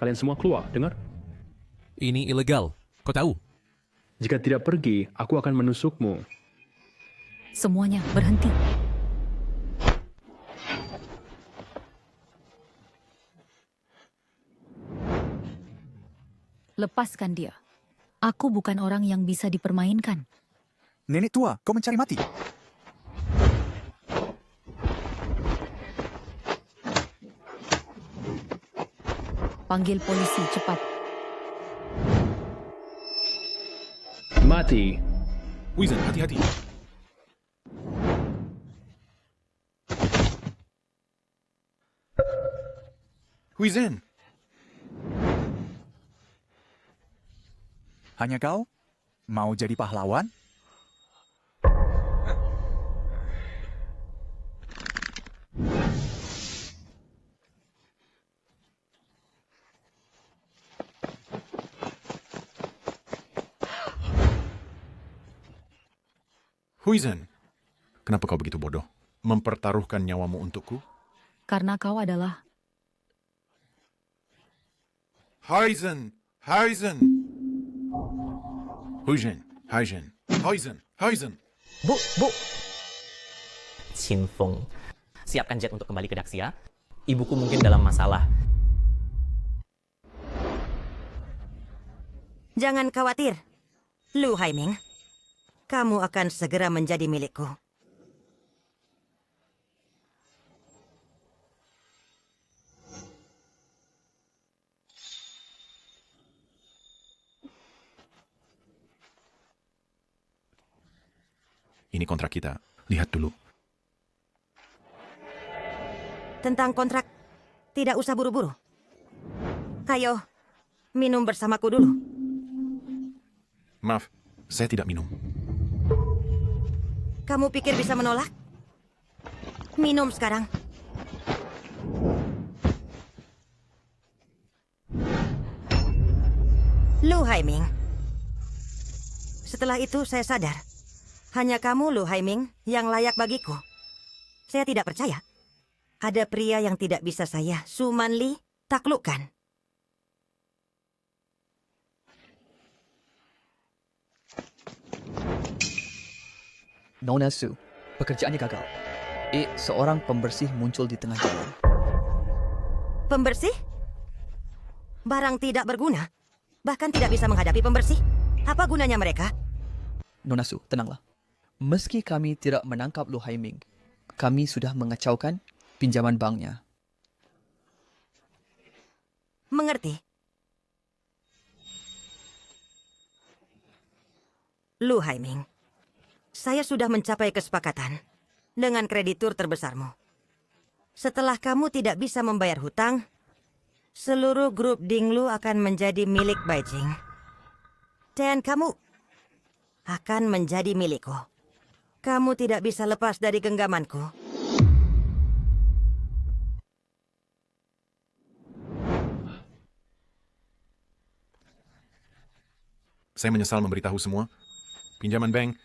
Kalian semua keluar, dengar? Ini ilegal. Kau tahu? Jika tidak pergi, aku akan menusukmu. Semuanya berhenti. Lepaskan dia. Aku bukan orang yang bisa dipermainkan. Nenek tua, kau mencari mati. Panggil polisi cepat. Mati. Huizhen, hati-hati. Huizhen. Hanya kau? Mau jadi pahlawan? Huizhen, kenapa kau begitu bodoh? Mempertaruhkan nyawamu untukku? Karena kau adalah... Huizhen! Huizhen! Huizhen! Huizhen! Huizhen! Huizhen! Bu! Qin Feng, siapkan jet untuk kembali ke Daxia. Ibuku mungkin dalam masalah. Jangan khawatir, Lu Haiming. Kamu akan segera menjadi milikku. Ini kontrak kita. Lihat dulu. Tentang kontrak, tidak usah buru-buru. Ayo, minum bersamaku dulu. Maaf, saya tidak minum. Kamu pikir bisa menolak? Minum sekarang. Lu Haiming. Setelah itu saya sadar, hanya kamu Lu Haiming yang layak bagiku. Saya tidak percaya. Ada pria yang tidak bisa saya, Su Manli, taklukkan. Nona Su, pekerjaannya gagal. Seorang pembersih muncul di tengah jalan. Pembersih? Barang tidak berguna. Bahkan tidak bisa menghadapi pembersih. Apa gunanya mereka? Nona Su, tenanglah. Meski kami tidak menangkap Lu Haiming, kami sudah mengacaukan pinjaman banknya. Mengerti? Lu Haiming, saya sudah mencapai kesepakatan dengan kreditur terbesarmu. Setelah kamu tidak bisa membayar hutang, seluruh grup Dinglu akan menjadi milik Beijing. Dan kamu akan menjadi milikku. Kamu tidak bisa lepas dari genggamanku. Saya menyesal memberitahu semua. Pinjaman bank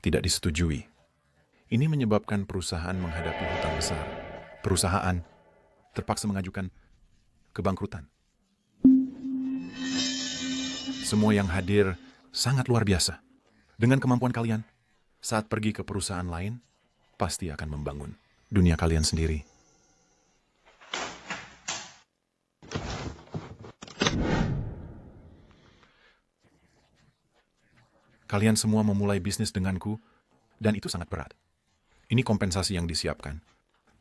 tidak disetujui. Ini menyebabkan perusahaan menghadapi hutang besar. Perusahaan terpaksa mengajukan kebangkrutan. Semua yang hadir sangat luar biasa. Dengan kemampuan kalian, saat pergi ke perusahaan lain, pasti akan membangun dunia kalian sendiri. Kalian semua memulai bisnis denganku, dan itu sangat berat. Ini kompensasi yang disiapkan.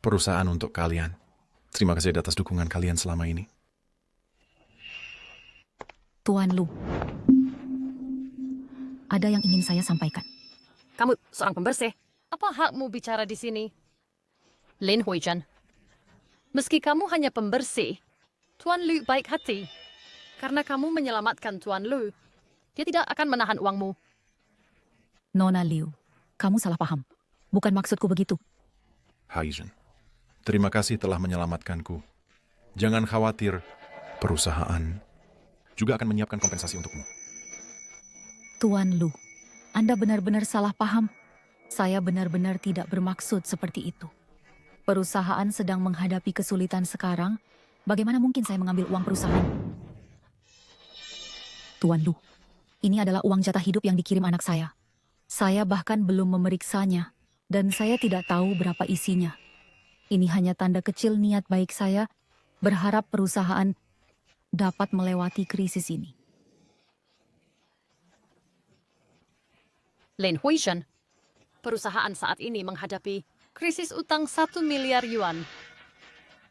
Perusahaan untuk kalian. Terima kasih atas dukungan kalian selama ini. Tuan Lu, ada yang ingin saya sampaikan. Kamu seorang pembersih. Apa hakmu bicara di sini? Lin Huizhen, meski kamu hanya pembersih, Tuan Lu baik hati. Karena kamu menyelamatkan Tuan Lu, dia tidak akan menahan uangmu. Nona Liu, kamu salah paham. Bukan maksudku begitu. Huizhen, terima kasih telah menyelamatkanku. Jangan khawatir, perusahaan juga akan menyiapkan kompensasi untukmu. Tuan Lu, Anda benar-benar salah paham. Saya benar-benar tidak bermaksud seperti itu. Perusahaan sedang menghadapi kesulitan sekarang, Bagaimana mungkin saya mengambil uang perusahaan? Tuan Lu, ini adalah uang jatah hidup yang dikirim anak saya. Saya bahkan belum memeriksanya, dan saya tidak tahu berapa isinya. Ini hanya tanda kecil niat baik saya, berharap perusahaan dapat melewati krisis ini. Lin Huishan, perusahaan saat ini menghadapi krisis utang 1 miliar yuan.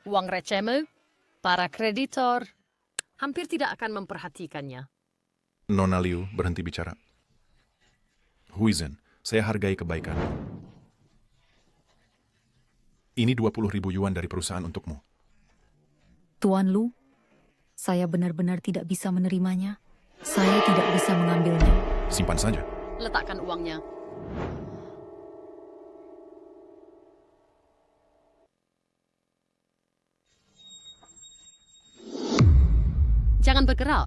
Uang recehmu, para kreditor, hampir tidak akan memperhatikannya. Nona Liu berhenti bicara. Huizhen, saya hargai kebaikanmu. Ini 20.000 yuan dari perusahaan untukmu. Tuan Lu, saya benar-benar tidak bisa menerimanya. Saya tidak bisa mengambilnya. Simpan saja. Letakkan uangnya. Jangan bergerak.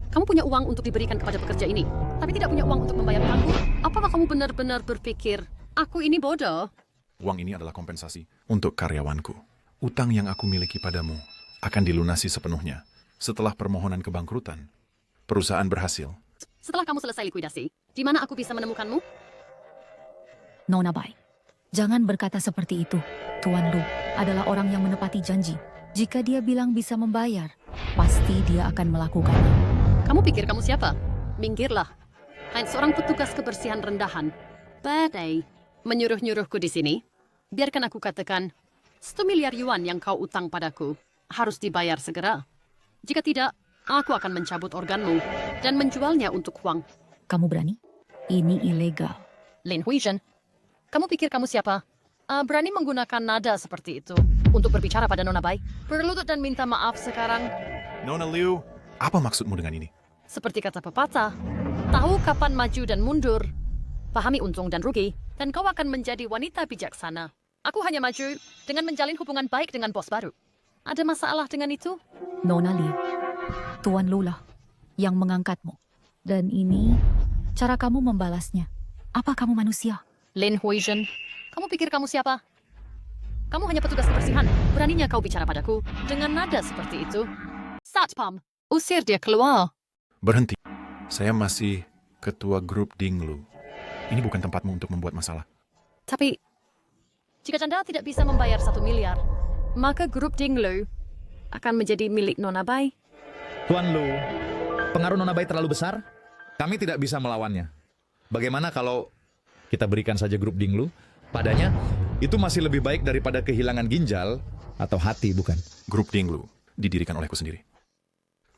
Kamu punya uang untuk diberikan kepada pekerja ini, tapi tidak punya uang untuk membayar utangku. Apakah kamu benar-benar berpikir, aku ini bodoh? Uang ini adalah kompensasi untuk karyawanku. Utang yang aku miliki padamu akan dilunasi sepenuhnya setelah permohonan kebangkrutan. Perusahaan berhasil. Setelah kamu selesai likuidasi, di mana aku bisa menemukanmu? Nona Bai, jangan berkata seperti itu. Tuan Lu adalah orang yang menepati janji. Jika dia bilang bisa membayar, pasti dia akan melakukannya. Kamu pikir kamu siapa? Minggirlah. Hanya seorang petugas kebersihan rendahan. Badai menyuruh-nyuruhku di sini. Biarkan aku katakan, 1 miliar yuan yang kau utang padaku harus dibayar segera. Jika tidak, aku akan mencabut organmu dan menjualnya untuk uang. Kamu berani? Ini ilegal. Lin Huishan, kamu pikir kamu siapa? Berani menggunakan nada seperti itu untuk berbicara pada Nona Bai? Berlutut dan minta maaf sekarang. Nona Liu, apa maksudmu dengan ini? Seperti kata pepatah, tahu kapan maju dan mundur, pahami untung dan rugi, dan kau akan menjadi wanita bijaksana. Aku hanya maju dengan menjalin hubungan baik dengan bos baru. Ada masalah dengan itu? Nona Liu, Tuan Lu lah yang mengangkatmu. Dan ini cara kamu membalasnya. Apa kamu manusia? Lin Huishan, kamu pikir kamu siapa? Kamu hanya petugas kebersihan. Beraninya kau bicara padaku dengan nada seperti itu? Satpam, usir dia keluar. Berhenti. Saya masih ketua grup Dinglu. Ini bukan tempatmu untuk membuat masalah. Tapi, jika Anda tidak bisa membayar 1 miliar, maka grup Dinglu akan menjadi milik Nona Bai. Tuan Lu, pengaruh Nona Bai terlalu besar. Kami tidak bisa melawannya. Bagaimana kalau kita berikan saja grup Dinglu padanya? Itu masih lebih baik daripada kehilangan ginjal atau hati, bukan? Grup Dinglu didirikan olehku sendiri.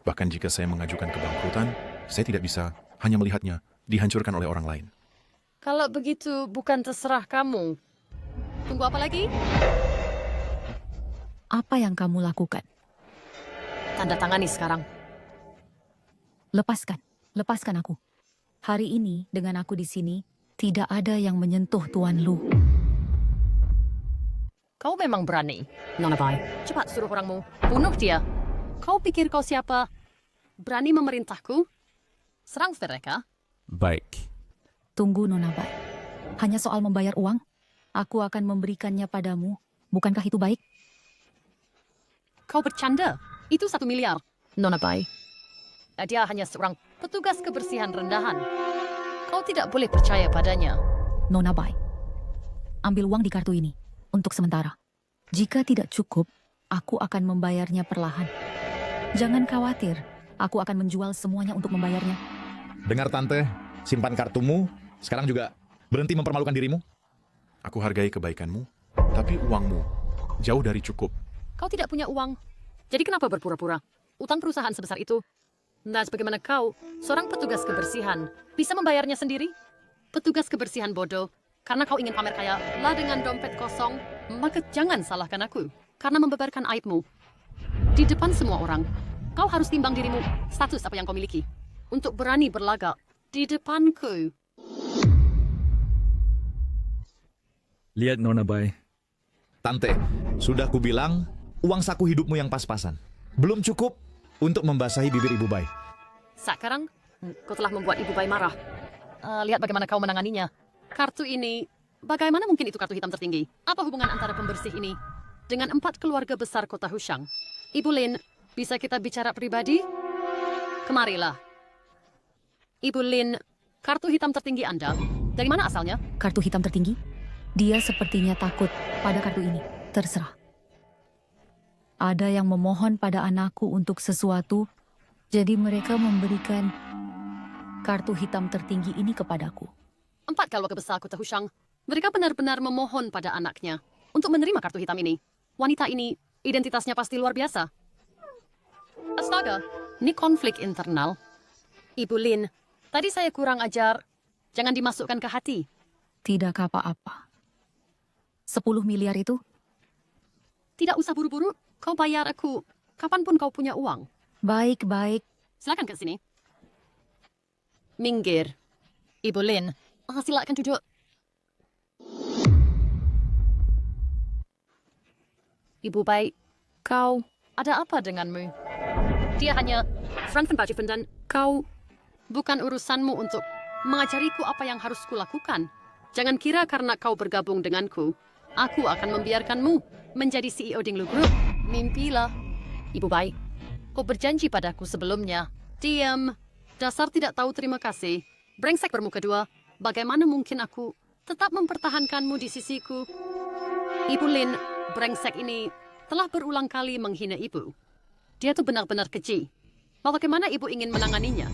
Bahkan jika saya mengajukan kebangkrutan, saya tidak bisa hanya melihatnya dihancurkan oleh orang lain. Kalau begitu, bukan terserah kamu. Tunggu apa lagi? Apa yang kamu lakukan? Tanda tangani sekarang. Lepaskan aku. Hari ini dengan aku di sini, tidak ada yang menyentuh Tuan Lu. Kau memang berani, Nona Bai. Cepat suruh orangmu, bunuh dia. Kau pikir kau siapa? Berani memerintahku? Serang mereka. Baik. Tunggu Nona Bai. Hanya soal membayar uang, aku akan memberikannya padamu. Bukankah itu baik? Kau bercanda. Itu 1 miliar, Nona Bai. Dia hanya seorang petugas kebersihan rendahan. Kau tidak boleh percaya padanya. Nona Bai, ambil uang di kartu ini untuk sementara. Jika tidak cukup, aku akan membayarnya perlahan. Jangan khawatir, aku akan menjual semuanya untuk membayarnya. Dengar Tante, simpan kartumu. Sekarang juga berhenti mempermalukan dirimu. Aku hargai kebaikanmu, tapi uangmu jauh dari cukup. Kau tidak punya uang. Jadi kenapa berpura-pura? Utang perusahaan sebesar itu. Nah, bagaimana kau, seorang petugas kebersihan, bisa membayarnya sendiri? Petugas kebersihan bodoh. Karena kau ingin pamer kaya lah dengan dompet kosong, maka jangan salahkan aku. Karena membeberkan aibmu. Di depan semua orang, kau harus timbang dirimu, status apa yang kau miliki. Untuk berani berlagak di depanku. Lihat Nona Bai. Tante, sudah kubilang uang saku hidupmu yang pas-pasan. Belum cukup untuk membasahi bibir Ibu Bai. Sekarang, kau telah membuat Ibu Bai marah. Lihat bagaimana kau menanganinya. Kartu ini, bagaimana mungkin itu kartu hitam tertinggi? Apa hubungan antara pembersih ini dengan 4 keluarga besar kota Hushang. Ibu Lin, bisa kita bicara pribadi? Kemarilah. Ibu Lin, kartu hitam tertinggi Anda, dari mana asalnya? Kartu hitam tertinggi? Dia sepertinya takut pada kartu ini. Terserah. Ada yang memohon pada anakku untuk sesuatu, jadi mereka memberikan kartu hitam tertinggi ini kepadaku. 4 keluarga besar kota Hushang, mereka benar-benar memohon pada anaknya untuk menerima kartu hitam ini. Wanita ini, identitasnya pasti luar biasa. Astaga, ini konflik internal. Ibu Lin, tadi saya kurang ajar. Jangan dimasukkan ke hati. Tidak apa-apa. 10 miliar itu? Tidak usah buru-buru. Kau bayar aku kapanpun kau punya uang. Baik-baik. Silakan ke sini. Minggir. Ibu Lin, silakan duduk. Ibu baik, kau ada apa denganmu? Dia hanya Frankenbaju dan kau bukan urusanmu untuk mengajariku apa yang harus kulakukan. Jangan kira karena kau bergabung denganku, aku akan membiarkanmu menjadi CEO Dinglu Group. Mimpilah. Ibu baik, kau berjanji padaku sebelumnya. Diam. Dasar tidak tahu terima kasih. Brengsek bermuka dua. Bagaimana mungkin aku tetap mempertahankanmu di sisiku? Ibu Lin, brengsek ini telah berulang kali menghina ibu. Dia tuh benar-benar keji. Bagaimana ibu ingin menanganinya?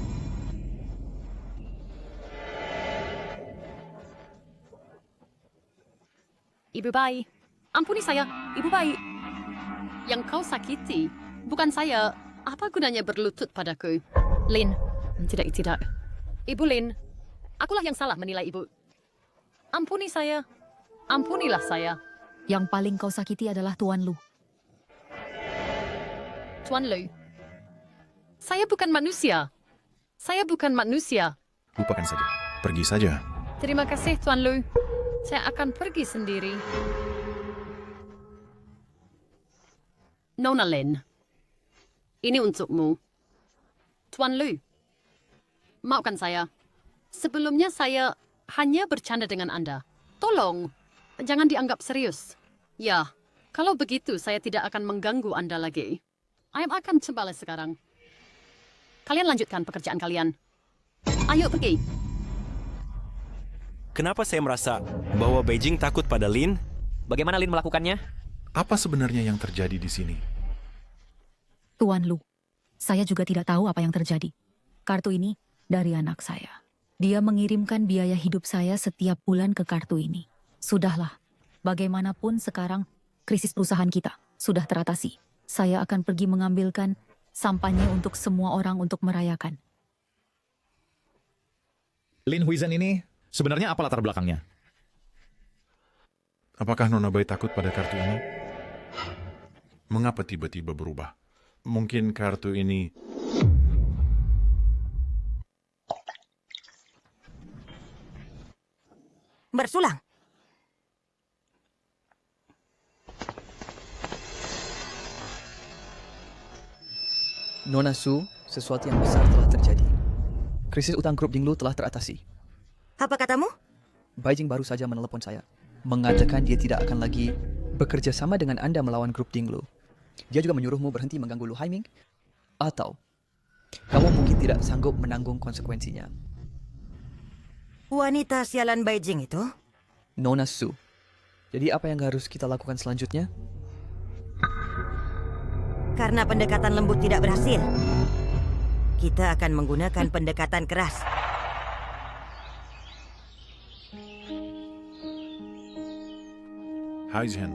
Ibu bayi, ampuni saya, ibu bayi. Yang kau sakiti, bukan saya. Apa gunanya berlutut padaku? Lin, tidak. Ibu Lin, akulah yang salah menilai ibu. Ampuni saya, ampunilah saya. Yang paling kau sakiti adalah Tuan Lu. Tuan Lu, saya bukan manusia. Saya bukan manusia. Lupakan saja. Pergi saja. Terima kasih, Tuan Lu. Saya akan pergi sendiri. Nona Lin, ini untukmu. Tuan Lu, maafkan saya. Sebelumnya saya hanya bercanda dengan Anda. Tolong, jangan dianggap serius. Ya, kalau begitu saya tidak akan mengganggu Anda lagi. Ayam akan kembali sekarang. Kalian lanjutkan pekerjaan kalian. Ayo pergi. Kenapa saya merasa bahwa Beijing takut pada Lin? Bagaimana Lin melakukannya? Apa sebenarnya yang terjadi di sini? Tuan Lu, saya juga tidak tahu apa yang terjadi. Kartu ini dari anak saya. Dia mengirimkan biaya hidup saya setiap bulan ke kartu ini. Sudahlah, bagaimanapun sekarang krisis perusahaan kita sudah teratasi. Saya akan pergi mengambilkan sampahnya untuk semua orang untuk merayakan. Lin Huizhen ini sebenarnya apa latar belakangnya? Apakah Nona Bai takut pada kartu ini? Mengapa tiba-tiba berubah? Mungkin kartu ini... Bersulang. Nona Su, sesuatu yang besar telah terjadi. Krisis utang grup Dinglu telah teratasi. Apa katamu? Beijing baru saja menelepon saya, mengatakan dia tidak akan lagi bekerja sama dengan Anda melawan grup Dinglu. Dia juga menyuruhmu berhenti mengganggu Lu Haiming, atau kamu mungkin tidak sanggup menanggung konsekuensinya. Wanita sialan Beijing itu? Nona Su. Jadi apa yang harus kita lakukan selanjutnya? Karena pendekatan lembut tidak berhasil, kita akan menggunakan pendekatan keras. Huizhen,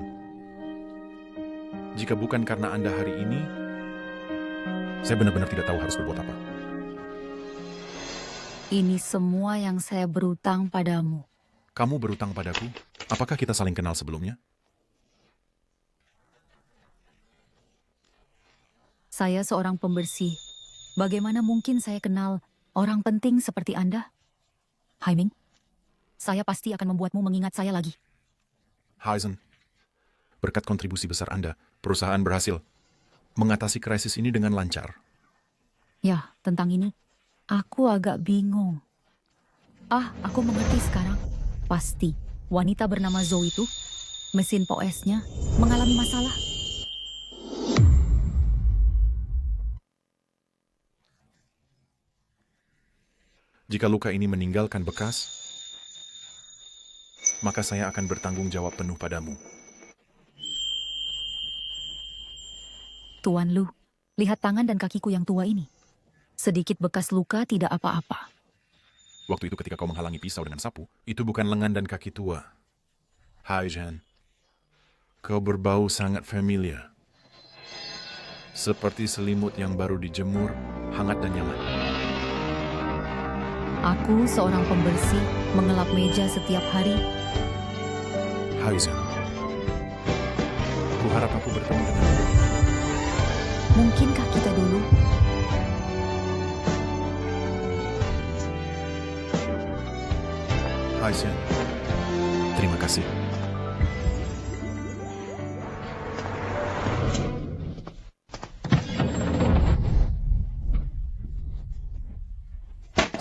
jika bukan karena Anda hari ini, saya benar-benar tidak tahu harus berbuat apa. Ini semua yang saya berutang padamu. Kamu berutang padaku? Apakah kita saling kenal sebelumnya? Saya seorang pembersih. Bagaimana mungkin saya kenal orang penting seperti Anda? Haiming, saya pasti akan membuatmu mengingat saya lagi. Huizhen, berkat kontribusi besar Anda, perusahaan berhasil mengatasi krisis ini dengan lancar. Ya, tentang ini, aku agak bingung. Aku mengerti sekarang. Pasti, wanita bernama Zhou itu Mesin POS-nya mengalami masalah. Jika luka ini meninggalkan bekas, maka saya akan bertanggung jawab penuh padamu. Tuan Lu, lihat tangan dan kakiku yang tua ini. Sedikit bekas luka tidak apa-apa. Waktu itu ketika kau menghalangi pisau dengan sapu, itu bukan lengan dan kaki tua. Hai, Jen. Kau berbau sangat familiar. Seperti selimut yang baru dijemur, hangat dan nyaman. Aku seorang pembersih, mengelap meja setiap hari. Hai, Zen. Kuharap aku bertemu denganmu. Mungkinkah kita dulu? Hai, Zen. Terima kasih.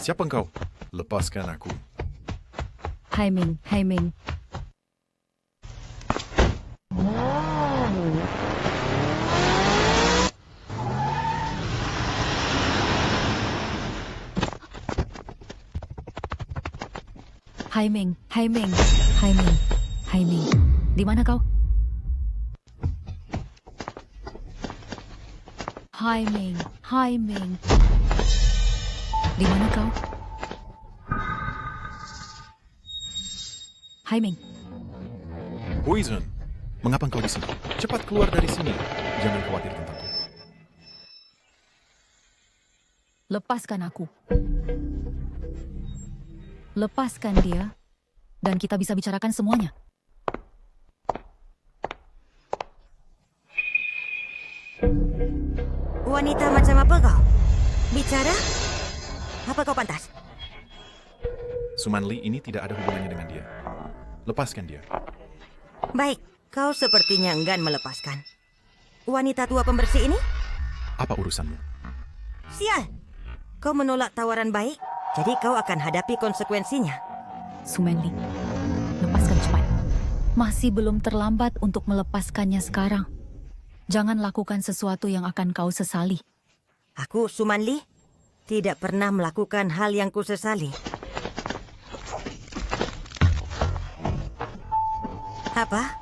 Siapa engkau? Lepaskan aku. Hai Ming, Hai Ming. Hai Ming, Hai Ming, Hai Ming, Hai Ming. Di mana kau? Hai Ming, Hai Ming. Di mana kau? Hai Ming. Huizhen, mengapa engkau di sini? Cepat keluar dari sini. Jangan khawatir tentangku. Lepaskan aku. Lepaskan dia, dan kita bisa bicarakan semuanya. Wanita macam apa kau? Bicara? Apa kau pantas? Sumanli ini tidak ada hubungannya dengan dia. Lepaskan dia. Baik, kau sepertinya enggan melepaskan. Wanita tua pembersih ini? Apa urusanmu? Sial! Kau menolak tawaran baik, jadi kau akan hadapi konsekuensinya. Sumenli, lepaskan cepat. Masih belum terlambat untuk melepaskannya sekarang. Jangan lakukan sesuatu yang akan kau sesali. Aku, Sumanli, tidak pernah melakukan hal yang kusesali. Apa?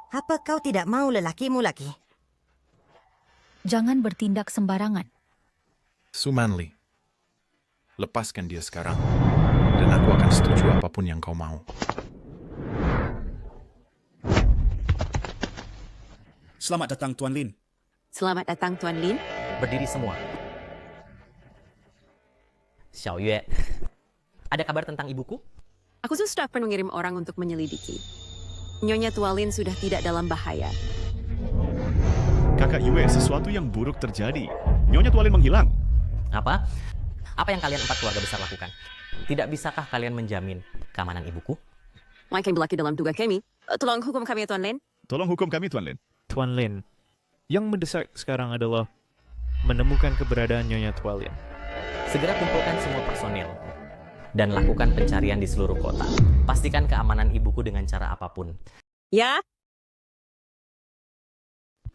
Apa kau tidak mau lelakimu lagi? Jangan bertindak sembarangan. Sumanli, lepaskan dia sekarang, dan aku akan setuju apapun yang kau mau. Selamat datang, Tuan Lin. Selamat datang, Tuan Lin. Berdiri semua. Xiao Yue, ada kabar tentang ibuku? Aku sudah mengirim orang untuk menyelidiki. Nyonya Tua Lin sudah tidak dalam bahaya. Kakak Yue, sesuatu yang buruk terjadi. Nyonya Tua Lin menghilang. Apa? Apa yang kalian 4 keluarga besar lakukan? Tidak bisakah kalian menjamin keamanan ibuku? Mereka yang berlaki dalam tugas kami. Tolong hukum kami, Tuan Lin. Tolong hukum kami, Tuan Lin. Tuan Lin, yang mendesak sekarang adalah menemukan keberadaan Nyonya Tua Lin. Segera kumpulkan semua personil dan lakukan pencarian di seluruh kota. Pastikan keamanan ibuku dengan cara apapun. Ya?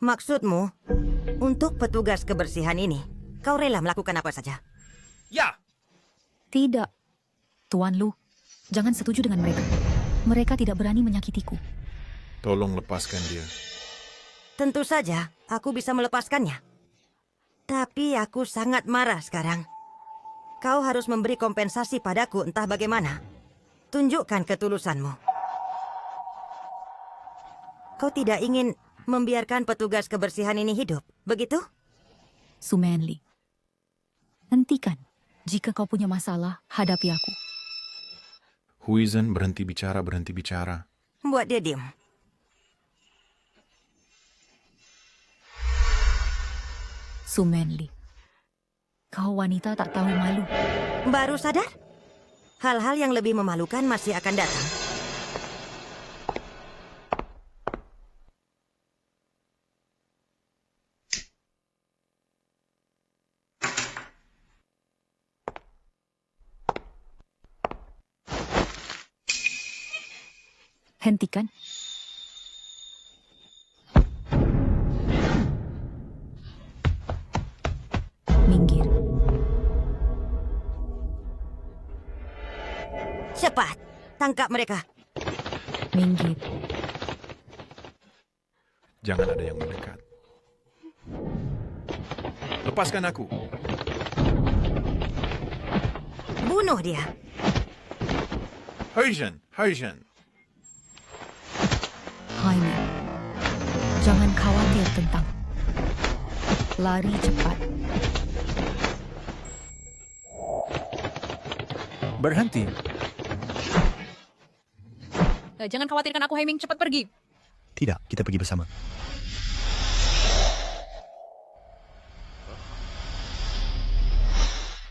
Maksudmu, untuk petugas kebersihan ini, kau rela melakukan apa saja? Ya! Tidak. Tuan Lu, jangan setuju dengan mereka. Mereka tidak berani menyakitiku. Tolong lepaskan dia. Tentu saja, aku bisa melepaskannya. Tapi aku sangat marah sekarang. Kau harus memberi kompensasi padaku entah bagaimana. Tunjukkan ketulusanmu. Kau tidak ingin membiarkan petugas kebersihan ini hidup, begitu? Sumenli, hentikan. Jika kau punya masalah, hadapi aku. Huizhen, berhenti bicara, berhenti bicara. Buat dia diam. Sumenli, kau wanita tak tahu malu. Baru sadar? Hal-hal yang lebih memalukan masih akan datang. Hentikan. Cepat, tangkap mereka. Minggir. Jangan ada yang mendekat. Lepaskan aku. Bunuh dia. Huijin, Huijin. Jaime, jangan khawatir tentang. Lari cepat. Berhenti. Jangan khawatirkan aku, Haiming. Cepat pergi. Tidak, kita pergi bersama.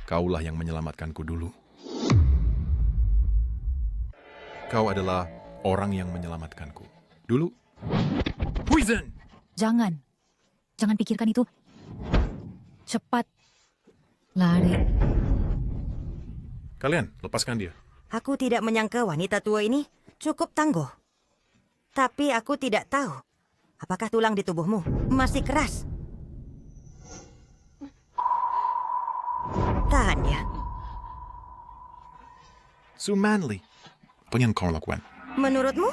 Kaulah yang menyelamatkanku dulu. Kau adalah orang yang menyelamatkanku. Dulu. Poison! Jangan. Jangan pikirkan itu. Cepat. Lari. Kalian, lepaskan dia. Aku tidak menyangka wanita tua ini cukup tangguh. Tapi aku tidak tahu apakah tulang di tubuhmu masih keras. Tahan dia. Su Manly. Apa yang kau lakukan? Menurutmu?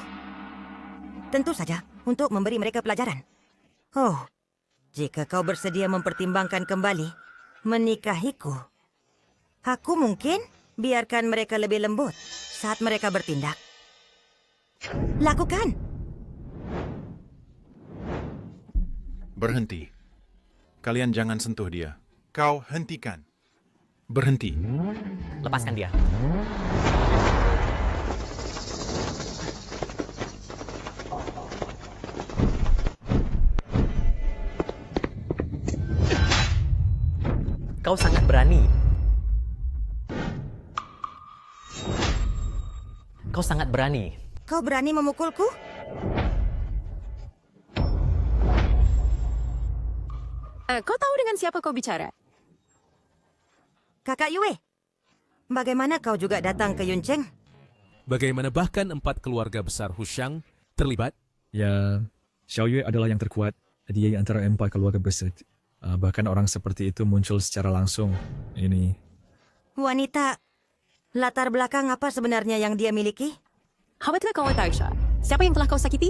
Tentu saja untuk memberi mereka pelajaran. Oh, jika kau bersedia mempertimbangkan kembali menikahiku, aku mungkin biarkan mereka lebih lembut saat mereka bertindak. Lakukan. Berhenti. Kalian jangan sentuh dia. Kau hentikan. Berhenti. Lepaskan dia. Kau sangat berani. Kau sangat berani. Kau berani memukulku? Kau tahu dengan siapa kau bicara? Kakak Yue, bagaimana kau juga datang ke Yuncheng? Bagaimana bahkan 4 keluarga besar Hushang terlibat? Ya, Xiao Yue adalah yang terkuat. Dia antara 4 keluarga besar. Bahkan orang seperti itu muncul secara langsung. Ini. Wanita, latar belakang apa sebenarnya yang dia miliki? Khawatir kau tahu, Sha? Siapa yang telah kau sakiti?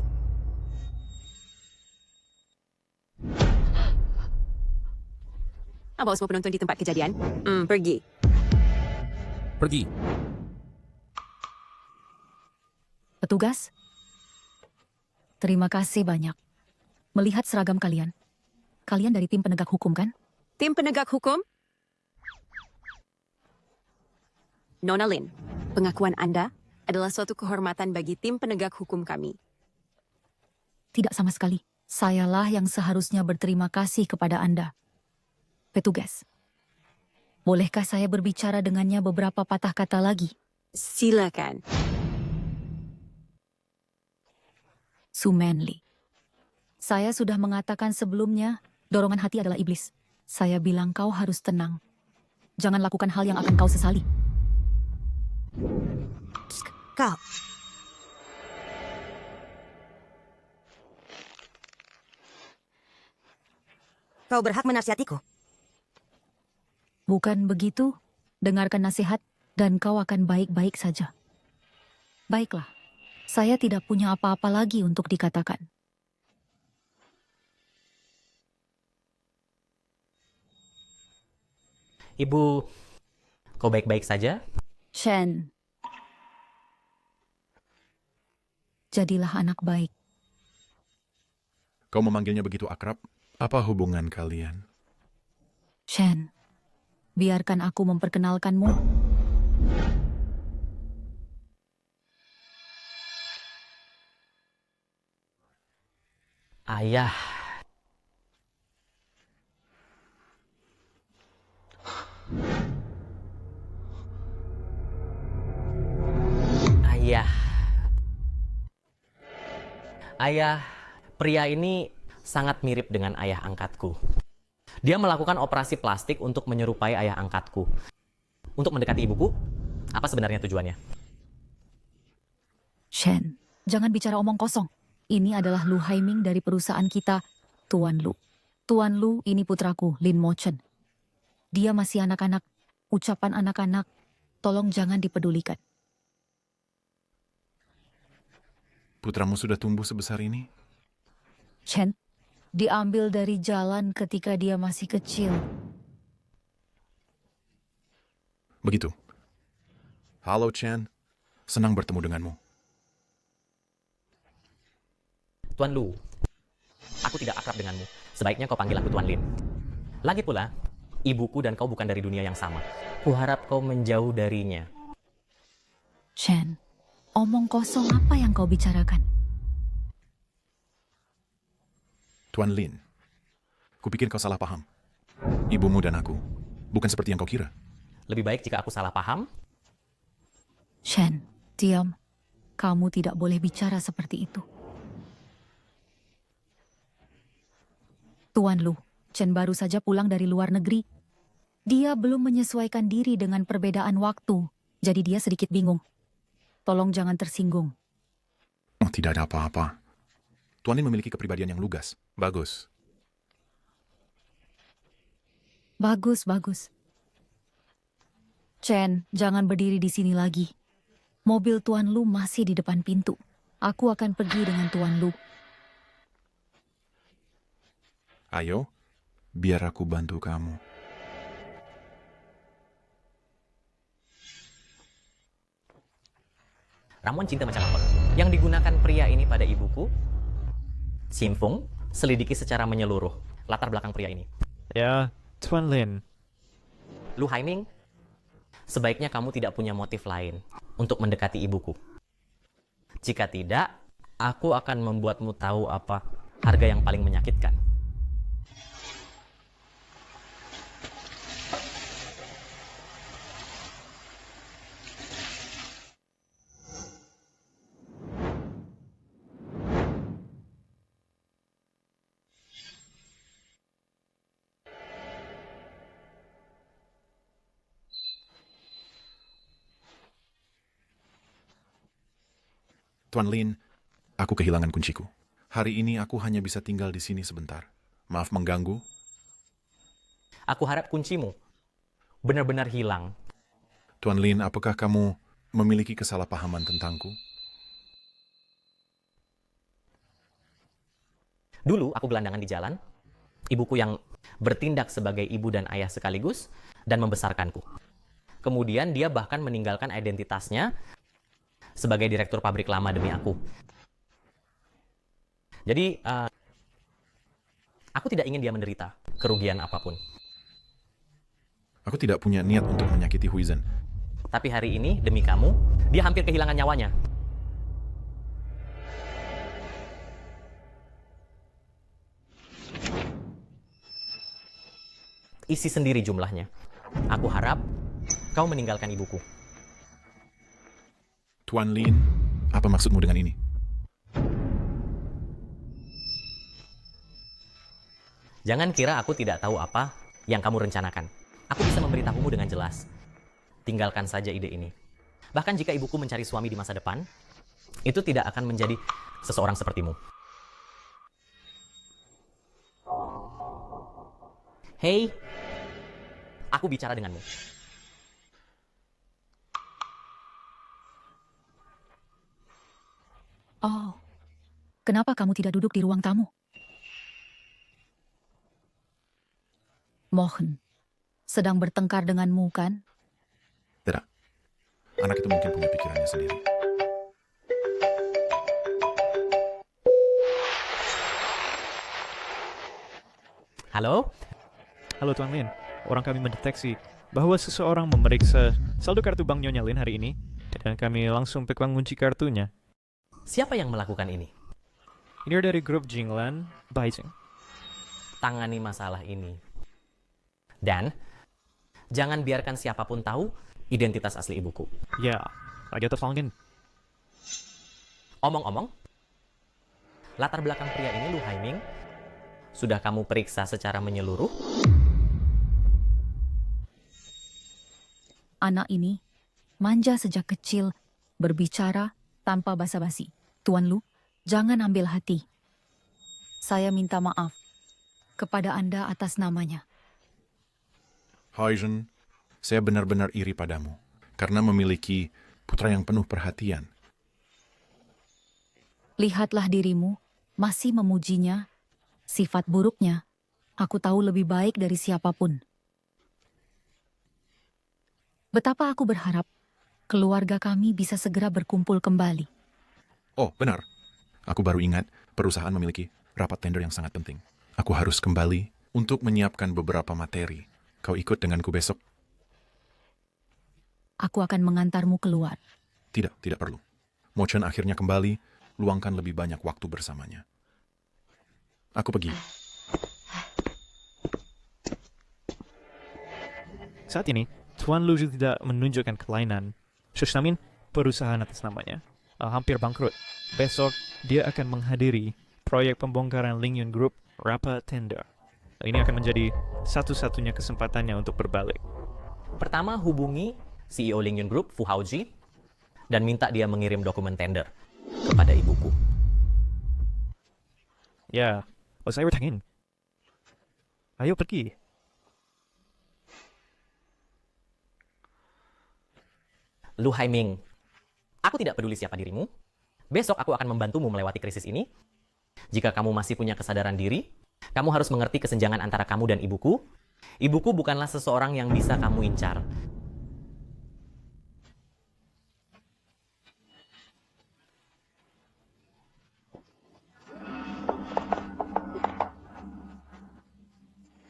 Bawa semua penonton di tempat kejadian. Pergi. Pergi. Petugas, terima kasih banyak. Melihat seragam kalian. Kalian dari tim penegak hukum, kan? Tim penegak hukum? Nona Lin, pengakuan Anda adalah suatu kehormatan bagi tim penegak hukum kami. Tidak sama sekali. Sayalah yang seharusnya berterima kasih kepada Anda. Petugas, bolehkah saya berbicara dengannya beberapa patah kata lagi? Silakan. Su Manly. Saya sudah mengatakan sebelumnya, dorongan hati adalah iblis. Saya bilang kau harus tenang. Jangan lakukan hal yang akan kau sesali. Kau. Kau berhak menasihatiku. Bukan begitu, dengarkan nasihat dan kau akan baik-baik saja. Baiklah, saya tidak punya apa-apa lagi untuk dikatakan. Ibu, kau baik-baik saja? Shen, jadilah anak baik. Kau memanggilnya begitu akrab? Apa hubungan kalian? Shen, biarkan aku memperkenalkanmu. Ayah. Ayah. Ayah, pria ini sangat mirip dengan ayah angkatku. Dia melakukan operasi plastik untuk menyerupai ayah angkatku. Untuk mendekati ibuku, apa sebenarnya tujuannya? Shen, jangan bicara omong kosong. Ini adalah Lu Haiming dari perusahaan kita, Tuan Lu. Tuan Lu, ini putraku, Lin Mo Chen. Dia masih anak-anak. Ucapan anak-anak, tolong jangan dipedulikan. Putramu sudah tumbuh sebesar ini? Chen, diambil dari jalan ketika dia masih kecil. Begitu. Halo Chen, senang bertemu denganmu. Tuan Lu, aku tidak akrab denganmu. Sebaiknya kau panggil aku Tuan Lin. Lagi pula, ibuku dan kau bukan dari dunia yang sama. Kuharap kau menjauh darinya. Chen, omong kosong apa yang kau bicarakan? Tuan Lin, kupikir kau salah paham. Ibumu dan aku bukan seperti yang kau kira. Lebih baik jika aku salah paham. Chen, diam. Kamu tidak boleh bicara seperti itu. Tuan Lu, Chen baru saja pulang dari luar negeri. Dia belum menyesuaikan diri dengan perbedaan waktu, jadi dia sedikit bingung. Tolong jangan tersinggung. Oh, tidak ada apa-apa. Tuan Lin memiliki kepribadian yang lugas. Bagus. Bagus, bagus. Chen, jangan berdiri di sini lagi. Mobil Tuan Lu masih di depan pintu. Aku akan pergi dengan Tuan Lu. Ayo, biar aku bantu kamu. Ramuan cinta macam apa yang digunakan pria ini pada ibuku? Simfung, selidiki secara menyeluruh latar belakang pria ini. Ya, Tuan Lin. Lu Haiming, sebaiknya kamu tidak punya motif lain untuk mendekati ibuku. Jika tidak, aku akan membuatmu tahu apa harga yang paling menyakitkan. Tuan Lin, aku kehilangan kunciku. Hari ini aku hanya bisa tinggal di sini sebentar. Maaf mengganggu. Aku harap kuncimu benar-benar hilang. Tuan Lin, apakah kamu memiliki kesalahpahaman tentangku? Dulu aku gelandangan di jalan, ibuku yang bertindak sebagai ibu dan ayah sekaligus dan membesarkanku. Kemudian dia bahkan meninggalkan identitasnya sebagai direktur pabrik lama demi aku. Jadi, aku tidak ingin dia menderita kerugian apapun. Aku tidak punya niat untuk menyakiti Huizhen. Tapi hari ini, demi kamu, dia hampir kehilangan nyawanya. Isi sendiri jumlahnya. Aku harap kau meninggalkan ibuku. Tuan Lin, apa maksudmu dengan ini? Jangan kira aku tidak tahu apa yang kamu rencanakan. Aku bisa memberitahumu dengan jelas. Tinggalkan saja ide ini. Bahkan jika ibuku mencari suami di masa depan, itu tidak akan menjadi seseorang sepertimu. Hei, aku bicara denganmu. Oh, kenapa kamu tidak duduk di ruang tamu? Mohon, sedang bertengkar denganmu kan? Tidak. Anak itu mungkin punya pikirannya sendiri. Halo? Halo Tuan Lin, orang kami mendeteksi bahwa seseorang memeriksa saldo kartu bank Nyonya Lin hari ini, dan kami langsung pegang kunci kartunya. Siapa yang melakukan ini? Ini dari grup Jinglan, Beijing. Tangani masalah ini. Dan, jangan biarkan siapapun tahu identitas asli ibuku. Ya, Raja Terfalgen. Omong-omong, latar belakang pria ini, Lu Haiming, sudah kamu periksa secara menyeluruh? Anak ini manja sejak kecil, berbicara tanpa basa-basi. Tuan Lu, jangan ambil hati. Saya minta maaf kepada Anda atas namanya. Huizhen, saya benar-benar iri padamu karena memiliki putra yang penuh perhatian. Lihatlah dirimu, masih memujinya. Sifat buruknya, aku tahu lebih baik dari siapapun. Betapa aku berharap keluarga kami bisa segera berkumpul kembali. Oh, benar. Aku baru ingat perusahaan memiliki rapat tender yang sangat penting. Aku harus kembali untuk menyiapkan beberapa materi. Kau ikut denganku besok? Aku akan mengantarmu keluar. Tidak perlu. Mo-chan akhirnya kembali, luangkan lebih banyak waktu bersamanya. Aku pergi. Saat ini, Tuan Lu tidak menunjukkan kelainan. Shusnamin, perusahaan atas namanya, hampir bangkrut. Besok, dia akan menghadiri proyek pembongkaran Lingyun Group rapat tender. Ini akan menjadi satu-satunya kesempatannya untuk berbalik. Pertama, hubungi CEO Lingyun Group, Fu Haoji, dan minta dia mengirim dokumen tender kepada ibuku. Ya, saya bertangin. Ayo pergi. Lu Haiming, aku tidak peduli siapa dirimu. Besok aku akan membantumu melewati krisis ini. Jika kamu masih punya kesadaran diri, kamu harus mengerti kesenjangan antara kamu dan ibuku. Ibuku bukanlah seseorang yang bisa kamu incar.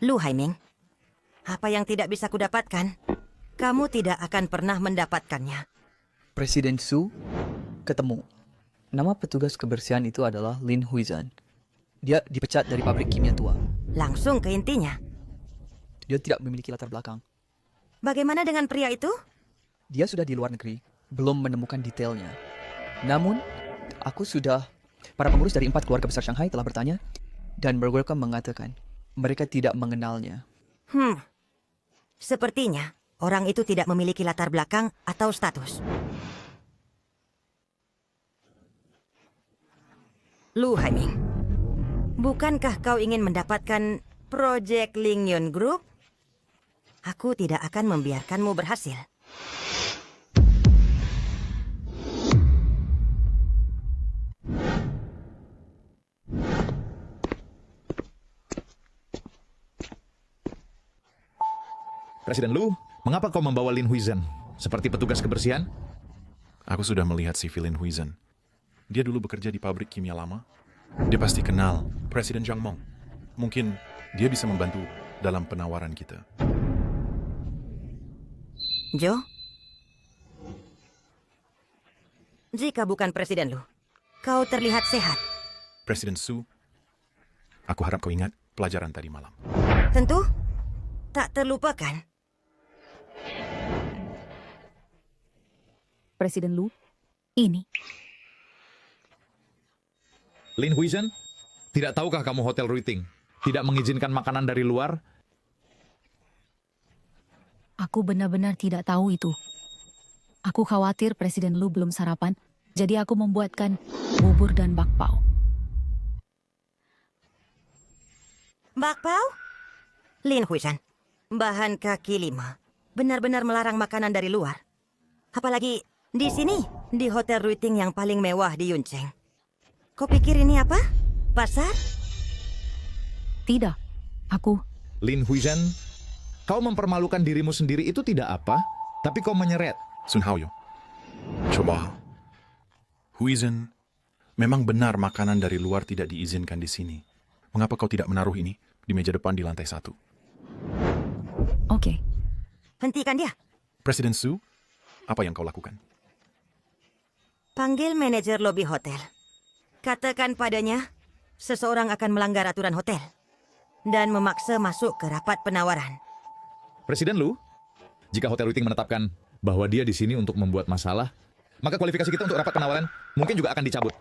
Lu Haiming, apa yang tidak bisa kudapatkan, kamu tidak akan pernah mendapatkannya. Presiden Su ketemu. Nama petugas kebersihan itu adalah Lin Huizan. Dia dipecat dari pabrik kimia tua. Langsung ke intinya. Dia tidak memiliki latar belakang. Bagaimana dengan pria itu? Dia sudah di luar negeri, belum menemukan detailnya. Namun, para pengurus dari 4 keluarga besar Shanghai telah bertanya, dan mereka mengatakan mereka tidak mengenalnya. Sepertinya orang itu tidak memiliki latar belakang atau status. Lu Haiming, bukankah kau ingin mendapatkan proyek Lingyun Group? Aku tidak akan membiarkanmu berhasil. Presiden Lu, mengapa kau membawa Lin Huizan? Seperti petugas kebersihan? Aku sudah melihat si Lin Huizan. Dia dulu bekerja di pabrik kimia lama. Dia pasti kenal Presiden Zhang Mong. Mungkin dia bisa membantu dalam penawaran kita. Jo? Jika bukan Presiden Lu, kau terlihat sehat. Presiden Su, aku harap kau ingat pelajaran tadi malam. Tentu, tak terlupakan. Presiden Lu, ini. Lin Huizan, tidak tahukah kamu Hotel Ruiting tidak mengizinkan makanan dari luar? Aku benar-benar tidak tahu itu. Aku khawatir Presiden Lu belum sarapan, jadi aku membuatkan bubur dan bakpao. Bakpao? Lin Huizan, bahan kaki 5 benar-benar melarang makanan dari luar. Apalagi di sini, di Hotel Ruiting yang paling mewah di Yuncheng. Kau pikir ini apa? Pasar? Tidak, aku... Lin Huizan, kau mempermalukan dirimu sendiri itu tidak apa, tapi kau menyeret. Sun Haoyo, coba. Huizan, memang benar makanan dari luar tidak diizinkan di sini. Mengapa kau tidak menaruh ini di meja depan di lantai 1? Oke. Hentikan dia. Presiden Su, apa yang kau lakukan? Panggil manajer lobi hotel. Katakan padanya, seseorang akan melanggar aturan hotel dan memaksa masuk ke rapat penawaran. Presiden Lu, jika Hotel Ruiting menetapkan bahwa dia di sini untuk membuat masalah, maka kualifikasi kita untuk rapat penawaran mungkin juga akan dicabut.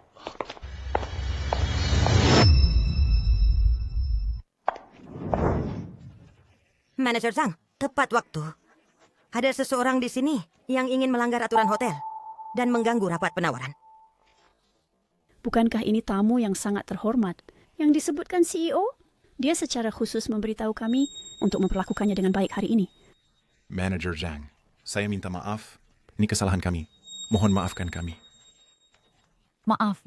Manajer Zhang, tepat waktu. Ada seseorang di sini yang ingin melanggar aturan hotel dan mengganggu rapat penawaran. Bukankah ini tamu yang sangat terhormat yang disebutkan CEO? Dia secara khusus memberitahu kami untuk memperlakukannya dengan baik hari ini. Manager Zhang, saya minta maaf. Ini kesalahan kami. Mohon maafkan kami. Maaf.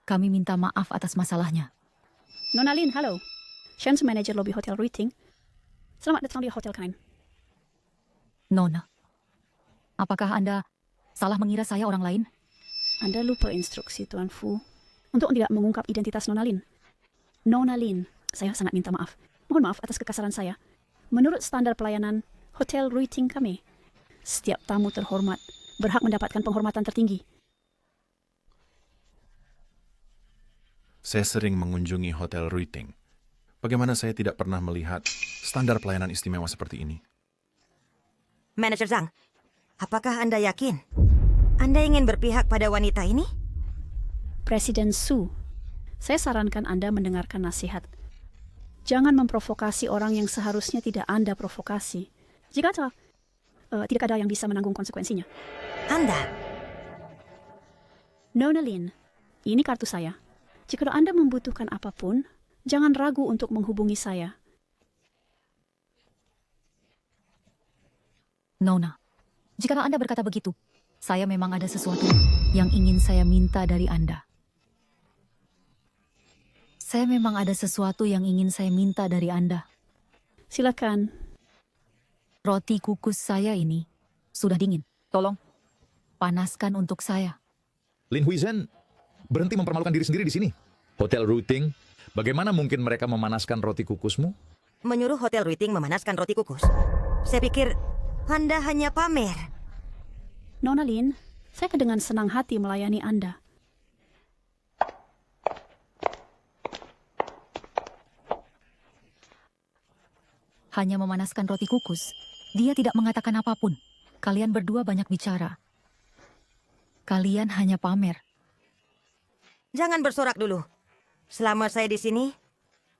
Kami minta maaf atas masalahnya. Nona Lin, halo. Chance manager lobby Hotel Ruiting. Selamat datang di hotel kalian. Nona, apakah Anda salah mengira saya orang lain? Anda lupa instruksi Tuan Fu untuk tidak mengungkap identitas Nona Lin. Nona Lin, saya sangat minta maaf. Mohon maaf atas kekasaran saya. Menurut standar pelayanan Hotel Ruiting kami, setiap tamu terhormat berhak mendapatkan penghormatan tertinggi. Saya sering mengunjungi Hotel Ruiting. Bagaimana saya tidak pernah melihat standar pelayanan istimewa seperti ini? Manajer Zhang, apakah Anda yakin Anda ingin berpihak pada wanita ini? Presiden Su, saya sarankan Anda mendengarkan nasihat. Jangan memprovokasi orang yang seharusnya tidak Anda provokasi. Jika tidak ada yang bisa menanggung konsekuensinya. Anda? Nona Lin, ini kartu saya. Jika Anda membutuhkan apapun, jangan ragu untuk menghubungi saya. Nona, jika Anda berkata begitu, saya memang ada sesuatu yang ingin saya minta dari Anda. Saya memang ada sesuatu yang ingin saya minta dari Anda. Silakan. Roti kukus saya ini sudah dingin. Tolong, panaskan untuk saya. Lin Huizhen, berhenti mempermalukan diri sendiri di sini. Hotel Ruiting, bagaimana mungkin mereka memanaskan roti kukusmu? Menyuruh Hotel Ruiting memanaskan roti kukus? Saya pikir Anda hanya pamer. Nona Lin, saya dengan senang hati melayani Anda. Hanya memanaskan roti kukus. Dia tidak mengatakan apapun. Kalian berdua banyak bicara. Kalian hanya pamer. Jangan bersorak dulu. Selama saya di sini,